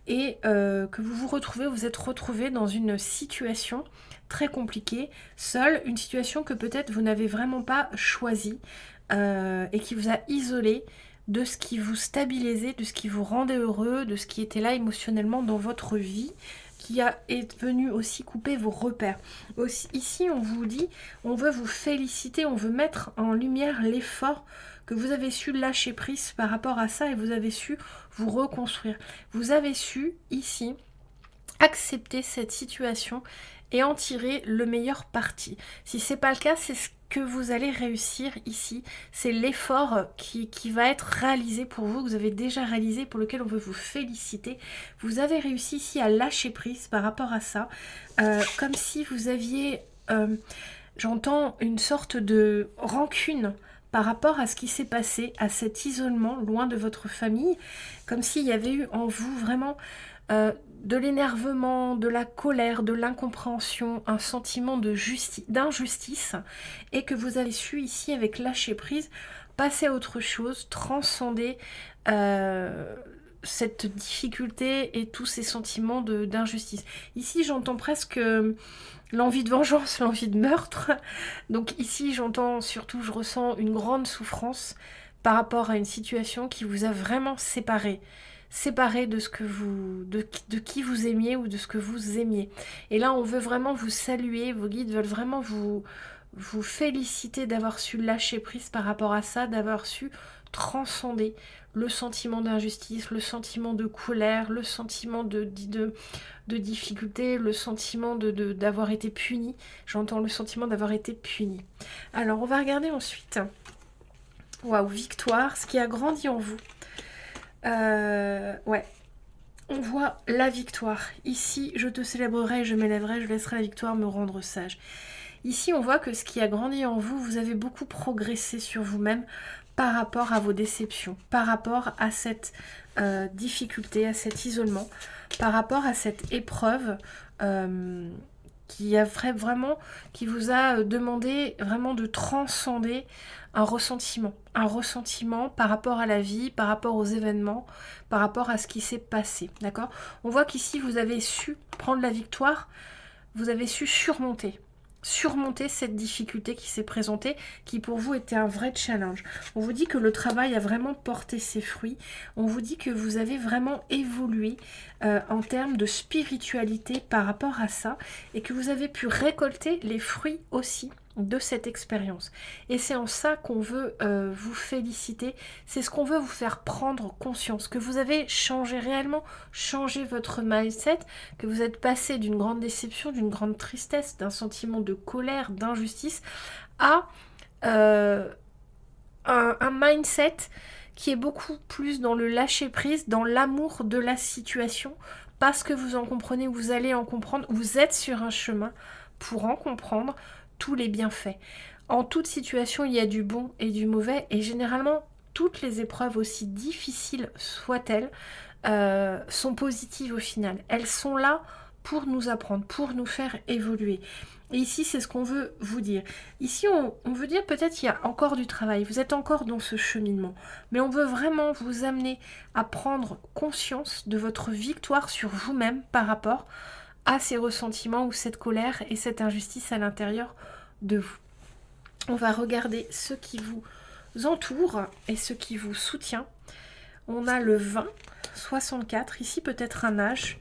et que vous êtes retrouvé dans une situation très compliquée, seule, une situation que peut-être vous n'avez vraiment pas choisie, et qui vous a isolé de ce qui vous stabilisait, de ce qui vous rendait heureux, de ce qui était là émotionnellement dans votre vie, est venu aussi couper vos repères. Aussi, ici, on vous dit, on veut vous féliciter, on veut mettre en lumière l'effort que vous avez su lâcher prise par rapport à ça et vous avez su vous reconstruire. Vous avez su, ici, accepter cette situation et en tirer le meilleur parti. Si c'est pas le cas, c'est ce que vous allez réussir ici. C'est l'effort qui va être réalisé pour vous, que vous avez déjà réalisé, pour lequel on veut vous féliciter. Vous avez réussi ici à lâcher prise par rapport à ça, comme si vous aviez, j'entends, une sorte de rancune par rapport à ce qui s'est passé, à cet isolement loin de votre famille, comme s'il y avait eu en vous vraiment de l'énervement, de la colère, de l'incompréhension, un sentiment d'injustice, et que vous avez su ici, avec lâcher prise, passer à autre chose, transcender cette difficulté et tous ces sentiments d'injustice. Ici, j'entends presque l'envie de vengeance, l'envie de meurtre. Donc ici, j'entends surtout, je ressens une grande souffrance par rapport à une situation qui vous a vraiment séparé de ce que de qui vous aimiez ou de ce que vous aimiez. Et là, on veut vraiment vous saluer, vos guides veulent vraiment vous féliciter d'avoir su lâcher prise par rapport à ça, d'avoir su transcender le sentiment d'injustice, le sentiment de colère, le sentiment de difficulté, le sentiment d'avoir été puni. J'entends le sentiment d'avoir été puni. Alors, on va regarder ensuite. Waouh, victoire, ce qui a grandi en vous. Ouais. On voit la victoire. Ici, je te célébrerai, je m'élèverai, je laisserai la victoire me rendre sage. Ici, on voit que ce qui a grandi en vous, vous avez beaucoup progressé sur vous-même par rapport à vos déceptions, par rapport à cette difficulté, à cet isolement, par rapport à cette épreuve qui vous a demandé vraiment de transcender un ressentiment par rapport à la vie, par rapport aux événements, par rapport à ce qui s'est passé, d'accord? On voit qu'ici, vous avez su prendre la victoire, vous avez su surmonter cette difficulté qui s'est présentée, qui pour vous était un vrai challenge. On vous dit que le travail a vraiment porté ses fruits, on vous dit que vous avez vraiment évolué en termes de spiritualité par rapport à ça, et que vous avez pu récolter les fruits aussi de cette expérience. Et c'est en ça qu'on veut vous féliciter, c'est ce qu'on veut vous faire prendre conscience, que vous avez réellement changé votre mindset, que vous êtes passé d'une grande déception, d'une grande tristesse, d'un sentiment de colère, d'injustice, à un mindset qui est beaucoup plus dans le lâcher-prise, dans l'amour de la situation, parce que vous en comprenez, vous allez en comprendre, vous êtes sur un chemin pour en comprendre tous les bienfaits. En toute situation, il y a du bon et du mauvais, et généralement, toutes les épreuves, aussi difficiles soient-elles, sont positives au final. Elles sont là pour nous apprendre, pour nous faire évoluer. Et ici, c'est ce qu'on veut vous dire. Ici, on veut dire peut-être qu'il y a encore du travail, vous êtes encore dans ce cheminement, mais on veut vraiment vous amener à prendre conscience de votre victoire sur vous-même par rapport à ces ressentiments ou cette colère et cette injustice à l'intérieur de vous. On va regarder ce qui vous entoure et ce qui vous soutient. On a le 20, 64, ici peut-être un âge.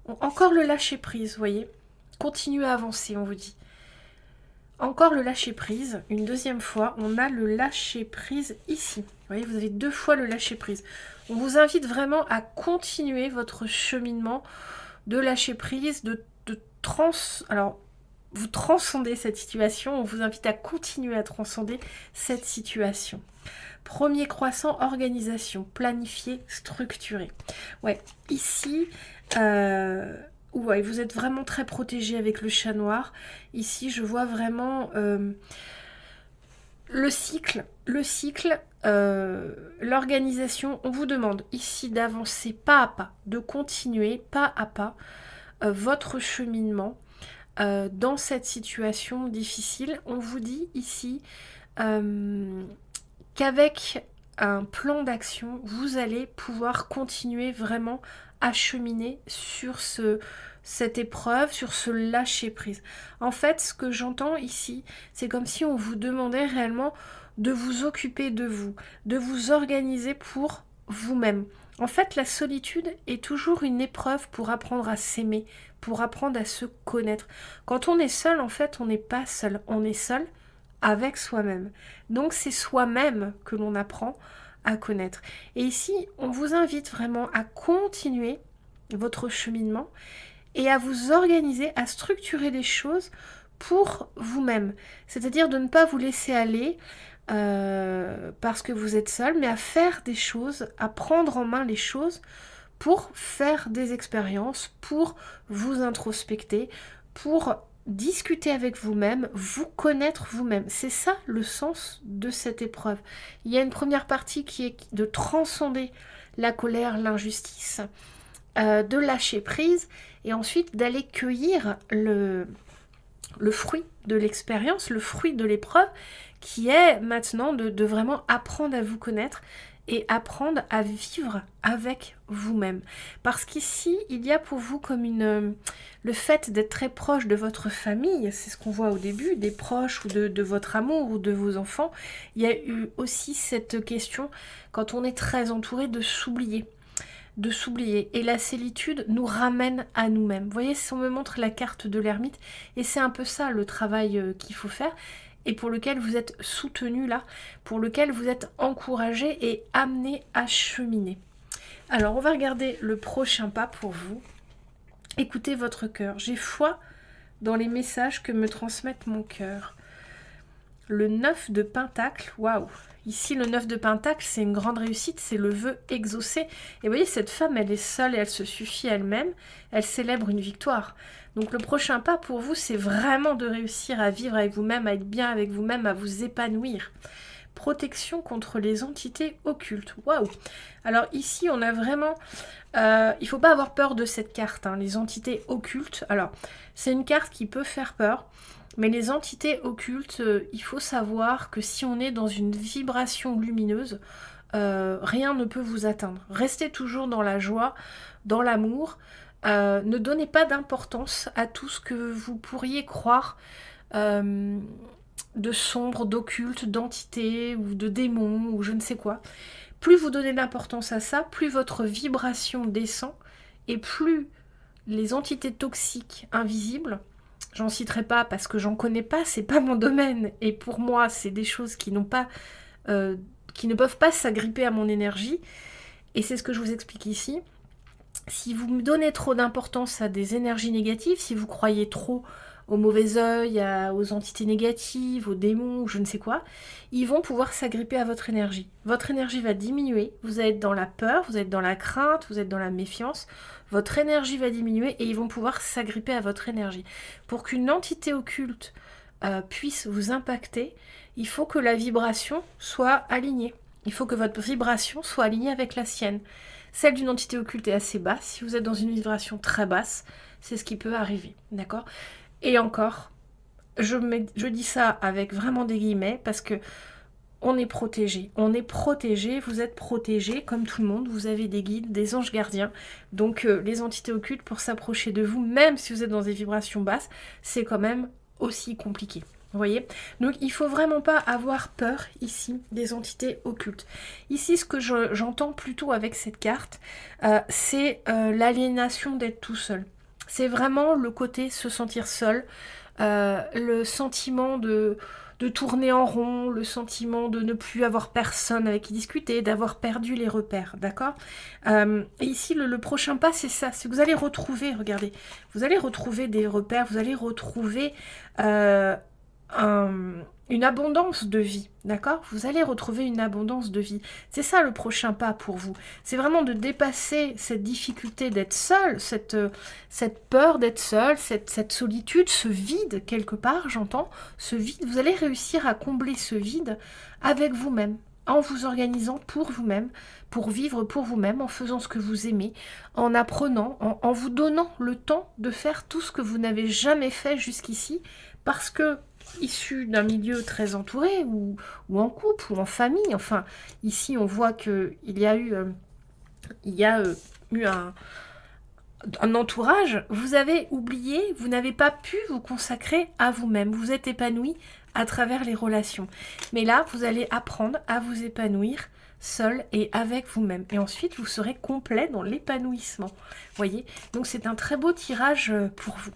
Encore le lâcher prise, vous voyez. Continuez à avancer, on vous dit. Encore le lâcher prise, une deuxième fois, on a le lâcher prise ici. Vous voyez, vous avez 2 fois le lâcher prise. On vous invite vraiment à continuer votre cheminement de lâcher prise, alors, vous transcendez cette situation, on vous invite à continuer à transcender cette situation. Premier croissant, organisation, planifié, structuré. Ouais, ici, ouais, vous êtes vraiment très protégé avec le chat noir. Ici, je vois vraiment le cycle, l'organisation. On vous demande ici d'avancer pas à pas, de continuer pas à pas votre cheminement dans cette situation difficile. On vous dit ici qu'avec un plan d'action, vous allez pouvoir continuer vraiment à cheminer sur cette épreuve, sur ce lâcher prise. En fait, ce que j'entends ici, c'est comme si on vous demandait réellement de vous occuper de vous, de vous organiser pour vous-même. En fait, la solitude est toujours une épreuve pour apprendre à s'aimer, pour apprendre à se connaître. Quand on est seul, en fait, on n'est pas seul. On est seul avec soi-même. Donc, c'est soi-même que l'on apprend à connaître. Et ici, on vous invite vraiment à continuer votre cheminement et à vous organiser, à structurer les choses pour vous-même. C'est-à-dire de ne pas vous laisser aller parce que vous êtes seul, mais à faire des choses, à prendre en main les choses pour faire des expériences, pour vous introspecter, pour discuter avec vous-même, vous connaître vous-même. C'est ça le sens de cette épreuve. Il y a une première partie qui est de transcender la colère, l'injustice, de lâcher prise et ensuite d'aller cueillir le fruit de l'expérience, le fruit de l'épreuve qui est maintenant de vraiment apprendre à vous connaître et apprendre à vivre avec vous-même. Parce qu'ici, il y a pour vous comme le fait d'être très proche de votre famille, c'est ce qu'on voit au début, des proches ou de votre amour ou de vos enfants. Il y a eu aussi cette question, quand on est très entouré, de s'oublier. Et la solitude nous ramène à nous-mêmes. Vous voyez, si on me montre la carte de l'ermite, et c'est un peu ça le travail qu'il faut faire, et pour lequel vous êtes soutenu là, pour lequel vous êtes encouragé et amené à cheminer. Alors, on va regarder le prochain pas pour vous. Écoutez votre cœur. J'ai foi dans les messages que me transmette mon cœur. Le 9 de Pentacle, waouh! Ici, le 9 de Pentacle, c'est une grande réussite, c'est le vœu exaucé. Et vous voyez, cette femme, elle est seule et elle se suffit elle-même. Elle célèbre une victoire. Donc le prochain pas pour vous, c'est vraiment de réussir à vivre avec vous-même, à être bien avec vous-même, à vous épanouir. Protection contre les entités occultes. Waouh! Alors ici, on a vraiment... il ne faut pas avoir peur de cette carte, hein, les entités occultes. Alors, c'est une carte qui peut faire peur. Mais les entités occultes, il faut savoir que si on est dans une vibration lumineuse, rien ne peut vous atteindre. Restez toujours dans la joie, dans l'amour. Ne donnez pas d'importance à tout ce que vous pourriez croire de sombre, d'occulte, d'entité ou de démon ou je ne sais quoi. Plus vous donnez d'importance à ça, plus votre vibration descend et plus les entités toxiques invisibles, j'en citerai pas parce que j'en connais pas, c'est pas mon domaine. Et pour moi, c'est des choses qui ne peuvent pas s'agripper à mon énergie. Et c'est ce que je vous explique ici. Si vous me donnez trop d'importance à des énergies négatives, si vous croyez trop au mauvais œil, aux entités négatives, aux démons, je ne sais quoi, ils vont pouvoir s'agripper à votre énergie. Votre énergie va diminuer, vous allez être dans la peur, vous êtes dans la crainte, vous êtes dans la méfiance, votre énergie va diminuer et ils vont pouvoir s'agripper à votre énergie. Pour qu'une entité occulte puisse vous impacter, il faut que la vibration soit alignée. Il faut que votre vibration soit alignée avec la sienne. Celle d'une entité occulte est assez basse. Si vous êtes dans une vibration très basse, c'est ce qui peut arriver. D'accord ? Et encore, je dis ça avec vraiment des guillemets parce que on est protégé. On est protégé, vous êtes protégé comme tout le monde. Vous avez des guides, des anges gardiens. Donc les entités occultes, pour s'approcher de vous, même si vous êtes dans des vibrations basses, c'est quand même aussi compliqué. Vous voyez ? Donc il ne faut vraiment pas avoir peur ici des entités occultes. Ici, ce que j'entends plutôt avec cette carte, c'est l'aliénation d'être tout seul. C'est vraiment le côté se sentir seul, le sentiment de tourner en rond, le sentiment de ne plus avoir personne avec qui discuter, d'avoir perdu les repères, d'accord? Et ici, le prochain pas, c'est ça, c'est que vous allez retrouver, regardez, vous allez retrouver des repères, vous allez retrouver une abondance de vie, d'accord? Vous allez retrouver une abondance de vie. C'est ça le prochain pas pour vous. C'est vraiment de dépasser cette difficulté d'être seul, cette peur d'être seul, cette solitude, ce vide quelque part, j'entends, ce vide. Vous allez réussir à combler ce vide avec vous-même, en vous organisant pour vous-même, pour vivre pour vous-même, en faisant ce que vous aimez, en apprenant, en vous donnant le temps de faire tout ce que vous n'avez jamais fait jusqu'ici, parce que issu d'un milieu très entouré, ou en couple, ou en famille. Enfin, ici, on voit qu'il y a eu, un entourage. Vous avez oublié, vous n'avez pas pu vous consacrer à vous-même. Vous êtes épanoui à travers les relations. Mais là, vous allez apprendre à vous épanouir seul et avec vous-même. Et ensuite, vous serez complet dans l'épanouissement. Voyez? Donc, c'est un très beau tirage pour vous.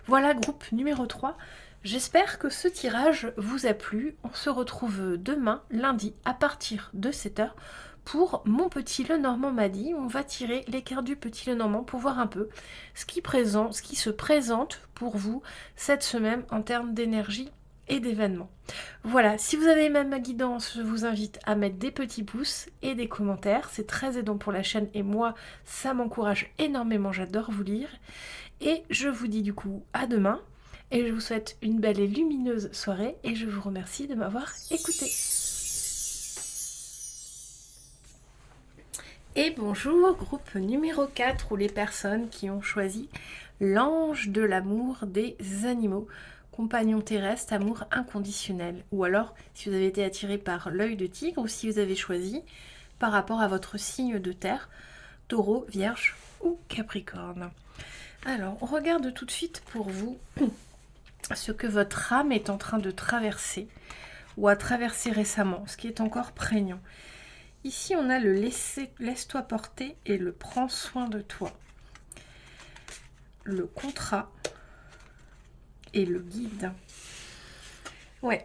Voilà, groupe numéro 3. J'espère que ce tirage vous a plu. On se retrouve demain, lundi, à partir de 7 h pour mon petit Lenormand m'a dit. On va tirer les cartes du petit Lenormand pour voir un peu ce qui se présente pour vous cette semaine en termes d'énergie et d'événements. Voilà, si vous avez aimé ma guidance, je vous invite à mettre des petits pouces et des commentaires. C'est très aidant pour la chaîne et moi, ça m'encourage énormément. J'adore vous lire. Et je vous dis du coup à demain. Et je vous souhaite une belle et lumineuse soirée et je vous remercie de m'avoir écouté. Et bonjour, groupe numéro 4, ou les personnes qui ont choisi l'ange de l'amour des animaux, compagnon terrestre, amour inconditionnel. Ou alors, si vous avez été attiré par l'œil de tigre, ou si vous avez choisi par rapport à votre signe de terre, taureau, vierge ou capricorne. Alors, on regarde tout de suite pour vous ce que votre âme est en train de traverser ou a traversé récemment, ce qui est encore prégnant. Ici, on a le laisse-toi porter et le prends soin de toi. Le contrat et le guide. Ouais.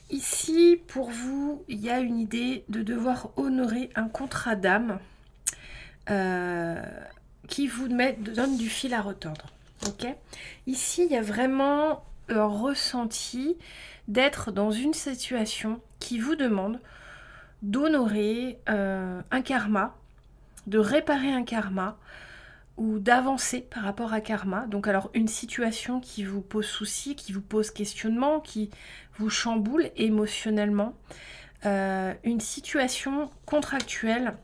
Ici, pour vous, il y a une idée de devoir honorer un contrat d'âme qui vous donne du fil à retordre. Ok ? Ici, il y a vraiment un ressenti d'être dans une situation qui vous demande d'honorer un karma, de réparer un karma ou d'avancer par rapport à karma. Donc alors une situation qui vous pose souci, qui vous pose questionnement, qui vous chamboule émotionnellement, une situation contractuelle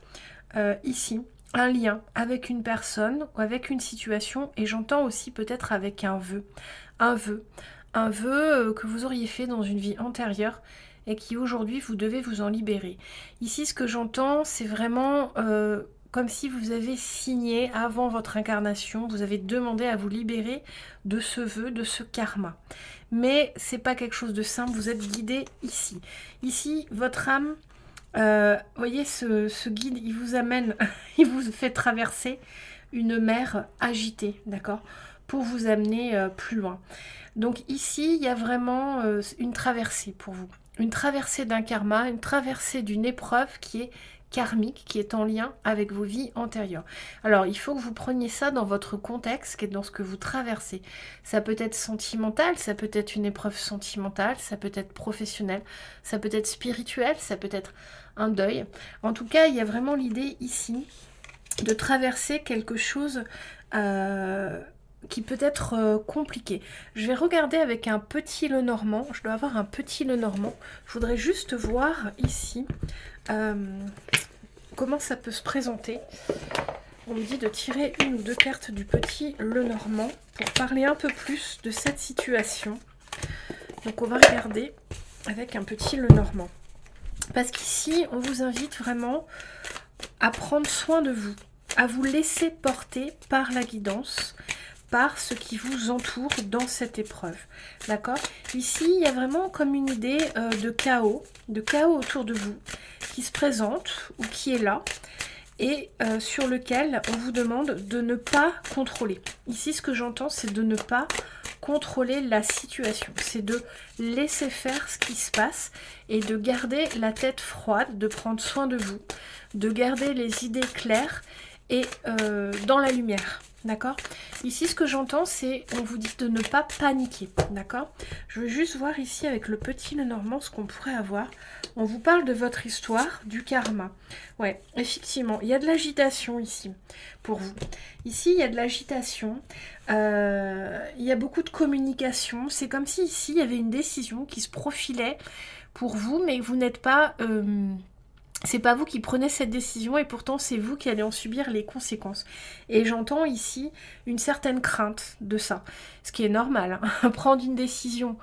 ici, un lien avec une personne ou avec une situation, et j'entends aussi peut-être avec un vœu que vous auriez fait dans une vie antérieure et qui aujourd'hui vous devez vous en libérer. Ici, ce que j'entends, c'est vraiment comme si vous avez signé avant votre incarnation, vous avez demandé à vous libérer de ce vœu, de ce karma. Mais c'est pas quelque chose de simple, vous êtes guidé ici. Ici, votre âme, voyez, ce guide, il vous amène, il vous fait traverser une mer agitée, d'accord, pour vous amener plus loin. Donc ici, il y a vraiment une traversée pour vous. Une traversée d'un karma, une traversée d'une épreuve qui est karmique, qui est en lien avec vos vies antérieures. Alors, il faut que vous preniez ça dans votre contexte, qui est dans ce que vous traversez. Ça peut être sentimental, ça peut être une épreuve sentimentale, ça peut être professionnel, ça peut être spirituel, ça peut être un deuil. En tout cas, il y a vraiment l'idée ici de traverser quelque chose qui peut être compliqué. Je vais regarder avec un petit Lenormand. Je dois avoir un petit Lenormand. Je voudrais juste voir ici comment ça peut se présenter. On me dit de tirer une ou deux cartes du petit Lenormand pour parler un peu plus de cette situation. Donc on va regarder avec un petit Lenormand. Parce qu'ici, on vous invite vraiment à prendre soin de vous, à vous laisser porter par la guidance, par ce qui vous entoure dans cette épreuve. D'accord ? Ici, il y a vraiment comme une idée de chaos autour de vous, qui se présente ou qui est là, et sur lequel on vous demande de ne pas contrôler. Ici, ce que j'entends, c'est de ne pas contrôler la situation. C'est de laisser faire ce qui se passe et de garder la tête froide, de prendre soin de vous, de garder les idées claires et dans la lumière. D'accord? Ici, ce que j'entends, c'est, on vous dit de ne pas paniquer. D'accord? Je veux juste voir ici avec le petit Lenormand ce qu'on pourrait avoir. On vous parle de votre histoire, du karma. Ouais, effectivement, il y a de l'agitation ici pour vous. Ici, il y a de l'agitation. Il y a beaucoup de communication. C'est comme si ici, il y avait une décision qui se profilait pour vous, mais vous n'êtes pas... c'est pas vous qui prenez cette décision et pourtant c'est vous qui allez en subir les conséquences. Et j'entends ici une certaine crainte de ça, ce qui est normal. Hein. Prendre une décision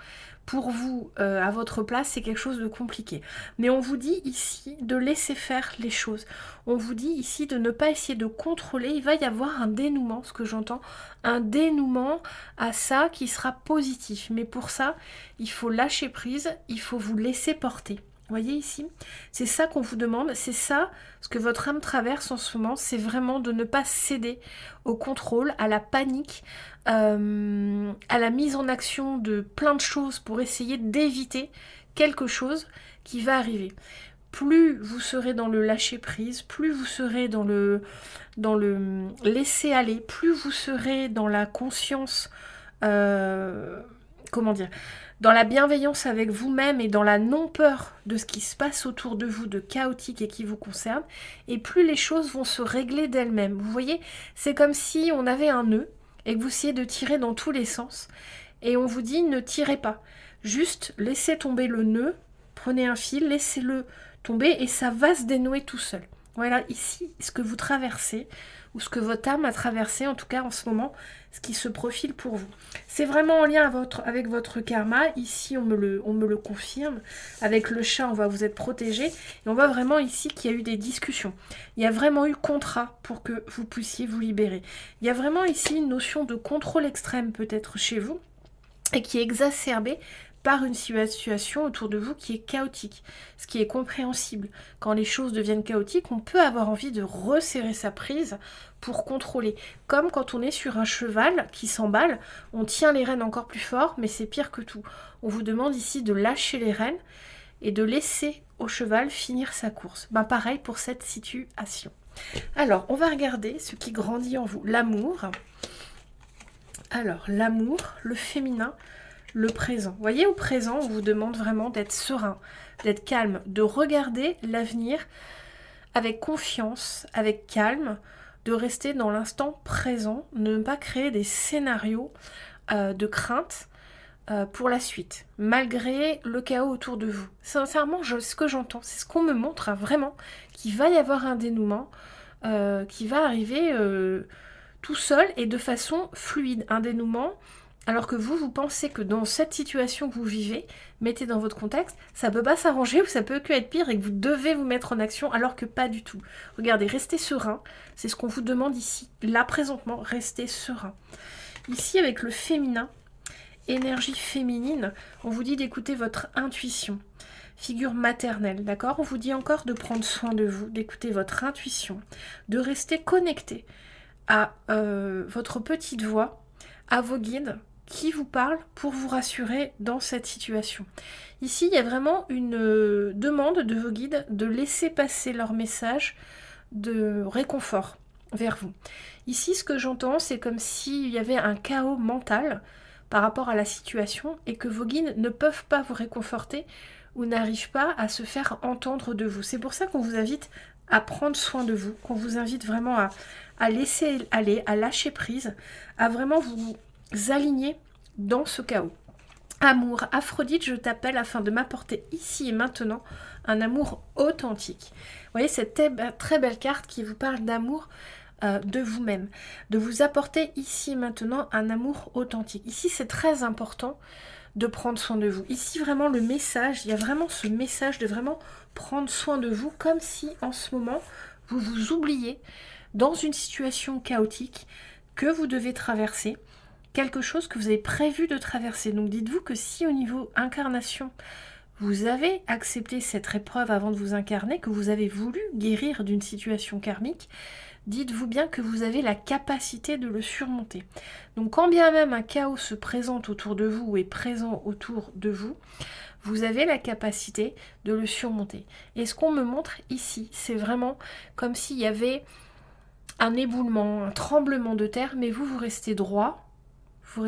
pour vous à votre place, c'est quelque chose de compliqué. Mais on vous dit ici de laisser faire les choses. On vous dit ici de ne pas essayer de contrôler. Il va y avoir un dénouement, ce que j'entends, un dénouement à ça qui sera positif. Mais pour ça, il faut lâcher prise, il faut vous laisser porter. Voyez ici, c'est ça qu'on vous demande, c'est ça ce que votre âme traverse en ce moment, c'est vraiment de ne pas céder au contrôle, à la panique, à la mise en action de plein de choses pour essayer d'éviter quelque chose qui va arriver. Plus vous serez dans le lâcher prise, plus vous serez dans le laisser aller, plus vous serez dans la conscience, comment dire, dans la bienveillance avec vous-même et dans la non-peur de ce qui se passe autour de vous, de chaotique et qui vous concerne, et plus les choses vont se régler d'elles-mêmes. Vous voyez, c'est comme si on avait un nœud et que vous essayez de tirer dans tous les sens, et on vous dit ne tirez pas, juste laissez tomber le nœud, prenez un fil, laissez-le tomber et ça va se dénouer tout seul. Voilà, ici, ce que vous traversez, ou ce que votre âme a traversé, en tout cas en ce moment, ce qui se profile pour vous. C'est vraiment en lien avec votre karma. Ici, on me le confirme. Avec le chat, on va vous être protégé. Et on voit vraiment ici qu'il y a eu des discussions. Il y a vraiment eu contrat pour que vous puissiez vous libérer. Il y a vraiment ici une notion de contrôle extrême peut-être chez vous et qui est exacerbée par une situation autour de vous qui est chaotique, ce qui est compréhensible. Quand les choses deviennent chaotiques, on peut avoir envie de resserrer sa prise pour contrôler. Comme quand on est sur un cheval qui s'emballe, on tient les rênes encore plus fort, mais c'est pire que tout. On vous demande ici de lâcher les rênes et de laisser au cheval finir sa course. Ben pareil pour cette situation. Alors, on va regarder ce qui grandit en vous. L'amour. Alors, l'amour, le féminin, le présent. Vous voyez, au présent, on vous demande vraiment d'être serein, d'être calme, de regarder l'avenir avec confiance, avec calme, de rester dans l'instant présent, ne pas créer des scénarios de crainte pour la suite, malgré le chaos autour de vous. Sincèrement, ce que j'entends, c'est ce qu'on me montre vraiment, qu'il va y avoir un dénouement qui va arriver tout seul et de façon fluide, un dénouement. Alors que vous pensez que dans cette situation que vous vivez, mettez dans votre contexte, ça peut pas s'arranger ou ça peut que être pire et que vous devez vous mettre en action alors que pas du tout. Regardez, restez serein, c'est ce qu'on vous demande ici. Là, présentement, restez serein. Ici, avec le féminin, énergie féminine, on vous dit d'écouter votre intuition. Figure maternelle, d'accord? On vous dit encore de prendre soin de vous, d'écouter votre intuition, de rester connecté à votre petite voix, à vos guides, qui vous parle pour vous rassurer dans cette situation. Ici, il y a vraiment une demande de vos guides de laisser passer leur message de réconfort vers vous. Ici, ce que j'entends, c'est comme s'il y avait un chaos mental par rapport à la situation et que vos guides ne peuvent pas vous réconforter ou n'arrivent pas à se faire entendre de vous. C'est pour ça qu'on vous invite à prendre soin de vous, qu'on vous invite vraiment à laisser aller, à lâcher prise, à vraiment vous aligner dans ce chaos. Amour, Aphrodite, je t'appelle afin de m'apporter ici et maintenant un amour authentique. Vous voyez cette très belle carte qui vous parle d'amour de vous-même, de vous apporter ici et maintenant un amour authentique. Ici, c'est très important de prendre soin de vous. Ici, vraiment, le message, il y a vraiment ce message de vraiment prendre soin de vous comme si, en ce moment, vous vous oubliez dans une situation chaotique que vous devez traverser, quelque chose que vous avez prévu de traverser. Donc dites-vous que si au niveau incarnation, vous avez accepté cette épreuve avant de vous incarner, que vous avez voulu guérir d'une situation karmique, dites-vous bien que vous avez la capacité de le surmonter. Donc quand bien même un chaos se présente autour de vous ou est présent autour de vous, vous avez la capacité de le surmonter. Et ce qu'on me montre ici, c'est vraiment comme s'il y avait un éboulement, un tremblement de terre, mais vous restez droit, vous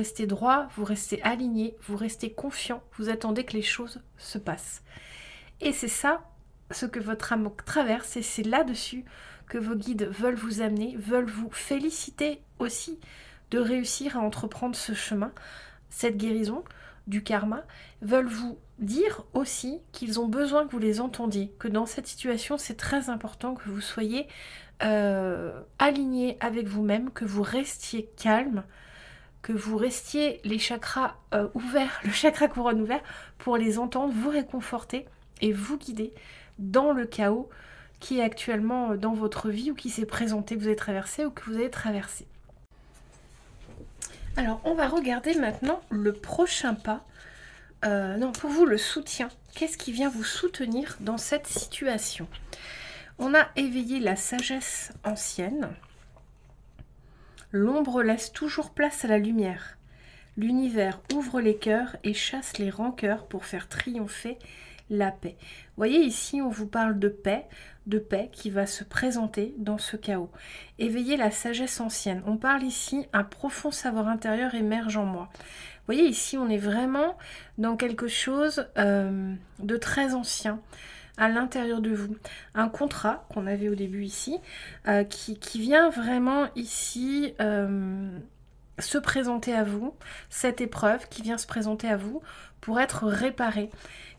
restez aligné, vous restez confiant, vous attendez que les choses se passent. Et c'est ça ce que votre âme traverse, et c'est là-dessus que vos guides veulent vous amener, veulent vous féliciter aussi de réussir à entreprendre ce chemin, cette guérison du karma, veulent vous dire aussi qu'ils ont besoin que vous les entendiez, que dans cette situation, c'est très important que vous soyez aligné avec vous-même, que vous restiez calme, que vous restiez les chakras ouverts, le chakra couronne ouvert, pour les entendre, vous réconforter et vous guider dans le chaos qui est actuellement dans votre vie ou qui s'est présenté, que vous avez traversé ou que vous avez traversé. Alors, on va regarder maintenant le prochain pas. Non, pour vous, le soutien. Qu'est-ce qui vient vous soutenir dans cette situation? On a éveillé la sagesse ancienne. L'ombre laisse toujours place à la lumière. L'univers ouvre les cœurs et chasse les rancœurs pour faire triompher la paix. Vous voyez ici, on vous parle de paix qui va se présenter dans ce chaos. Éveiller la sagesse ancienne. On parle ici, un profond savoir intérieur émerge en moi. Vous voyez ici, on est vraiment dans quelque chose de très ancien à l'intérieur de vous. Un contrat qu'on avait au début ici, qui vient vraiment ici se présenter à vous, cette épreuve qui vient se présenter à vous pour être réparée.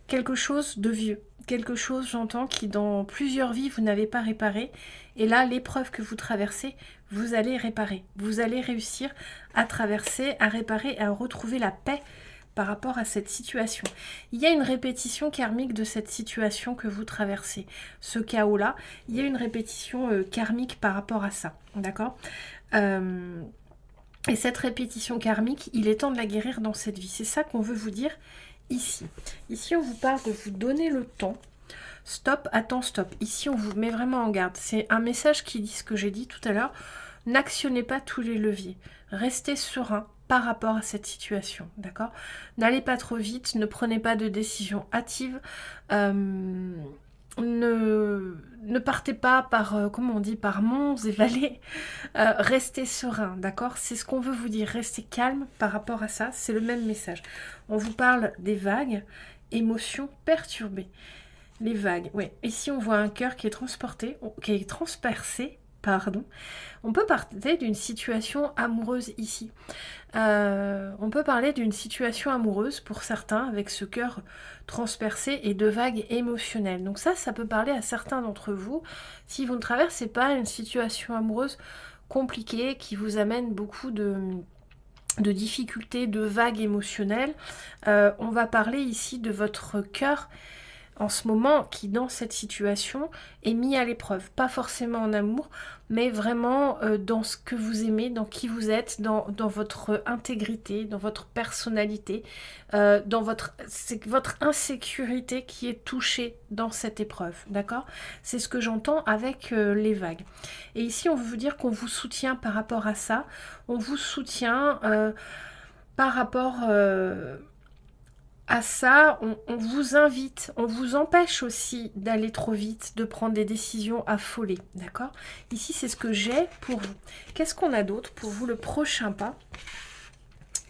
Quelque chose de vieux, quelque chose, j'entends, qui dans plusieurs vies vous n'avez pas réparé, et là l'épreuve que vous traversez, vous allez réparer, vous allez réussir à traverser, à réparer, à retrouver la paix par rapport à cette situation. Il y a une répétition karmique de cette situation que vous traversez, ce chaos-là, il y a une répétition karmique par rapport à ça, d'accord? Et cette répétition karmique, il est temps de la guérir dans cette vie, c'est ça qu'on veut vous dire ici. Ici, on vous parle de vous donner le temps. Stop, attends, stop. Ici, on vous met vraiment en garde. C'est un message qui dit ce que j'ai dit tout à l'heure. N'actionnez pas tous les leviers. Restez serein par rapport à cette situation, d'accord? N'allez pas trop vite, ne prenez pas de décision hâtive. Ne partez pas par, comment on dit, par monts et vallées. Restez serein, d'accord? C'est ce qu'on veut vous dire. Restez calme par rapport à ça. C'est le même message. On vous parle des vagues, émotions perturbées. Les vagues, ouais. Ici, on voit un cœur qui est transporté, qui est transpercé, pardon. On peut parler d'une situation amoureuse ici. On peut parler d'une situation amoureuse pour certains avec ce cœur transpercé et de vagues émotionnelles. Donc ça peut parler à certains d'entre vous. Si vous ne traversez pas une situation amoureuse compliquée qui vous amène beaucoup de difficultés, de vagues émotionnelles, on va parler ici de votre cœur en ce moment qui dans cette situation est mis à l'épreuve, pas forcément en amour, mais vraiment dans ce que vous aimez, dans qui vous êtes, dans votre intégrité, dans votre personnalité, dans c'est votre insécurité qui est touchée dans cette épreuve, d'accord? C'est ce que j'entends avec les vagues. Et ici, on veut vous dire qu'on vous soutient par rapport à ça, on vous soutient par rapport à ça, on vous invite, on vous empêche aussi d'aller trop vite, de prendre des décisions affolées, d'accord? Ici, c'est ce que j'ai pour vous. Qu'est-ce qu'on a d'autre pour vous, le prochain pas?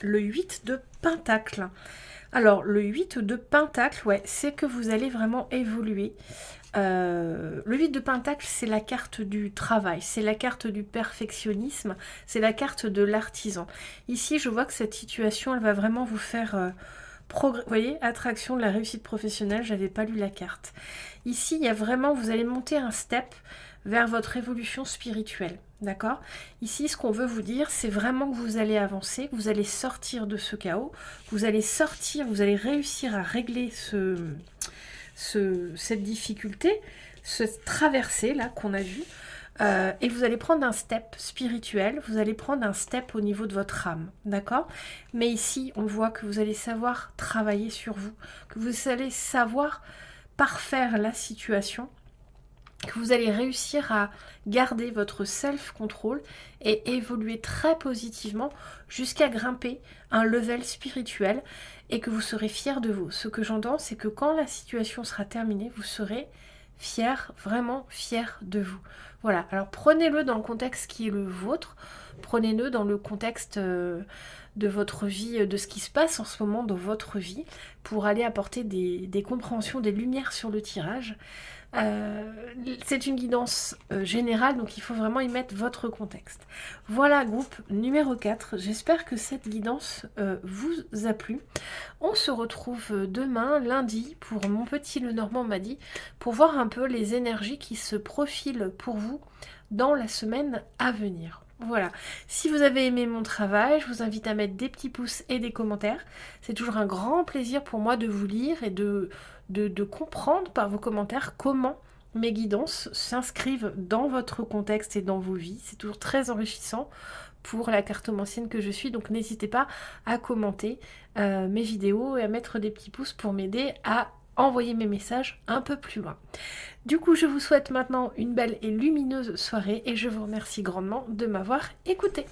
Le 8 de Pentacle. Alors, le 8 de Pentacle, ouais, c'est que vous allez vraiment évoluer. Le 8 de Pentacle, c'est la carte du travail, c'est la carte du perfectionnisme, c'est la carte de l'artisan. Ici, je vois que cette situation, elle va vraiment vous faire... vous voyez, attraction de la réussite professionnelle, j'avais pas lu la carte. Ici, il y a vraiment, vous allez monter un step vers votre évolution spirituelle, d'accord? Ici, ce qu'on veut vous dire, c'est vraiment que vous allez avancer, que vous allez sortir de ce chaos, vous allez sortir, vous allez réussir à régler cette difficulté, cette traversée là qu'on a vue. Et vous allez prendre un step spirituel, vous allez prendre un step au niveau de votre âme, d'accord? Mais ici, on voit que vous allez savoir travailler sur vous, que vous allez savoir parfaire la situation que vous allez réussir à garder votre self-control et évoluer très positivement jusqu'à grimper un level spirituel et que vous serez fier de vous. Ce que j'entends, c'est que quand la situation sera terminée, vous serez fier, vraiment fier de vous. Voilà, alors prenez-le dans le contexte qui est le vôtre, prenez-le dans le contexte de votre vie, de ce qui se passe en ce moment dans votre vie, pour aller apporter des compréhensions, des lumières sur le tirage. C'est une guidance générale, donc il faut vraiment y mettre votre contexte. Voilà, groupe numéro 4. J'espère que cette guidance vous a plu. On se retrouve demain, lundi, pour mon petit Lenormand m'a dit, pour voir un peu les énergies qui se profilent pour vous dans la semaine à venir. Voilà, si vous avez aimé mon travail, je vous invite à mettre des petits pouces et des commentaires. C'est toujours un grand plaisir pour moi de vous lire et de comprendre par vos commentaires comment mes guidances s'inscrivent dans votre contexte et dans vos vies. C'est toujours très enrichissant pour la cartomancienne que je suis, donc n'hésitez pas à commenter mes vidéos et à mettre des petits pouces pour m'aider à envoyer mes messages un peu plus loin. Du coup, je vous souhaite maintenant une belle et lumineuse soirée et je vous remercie grandement de m'avoir écouté.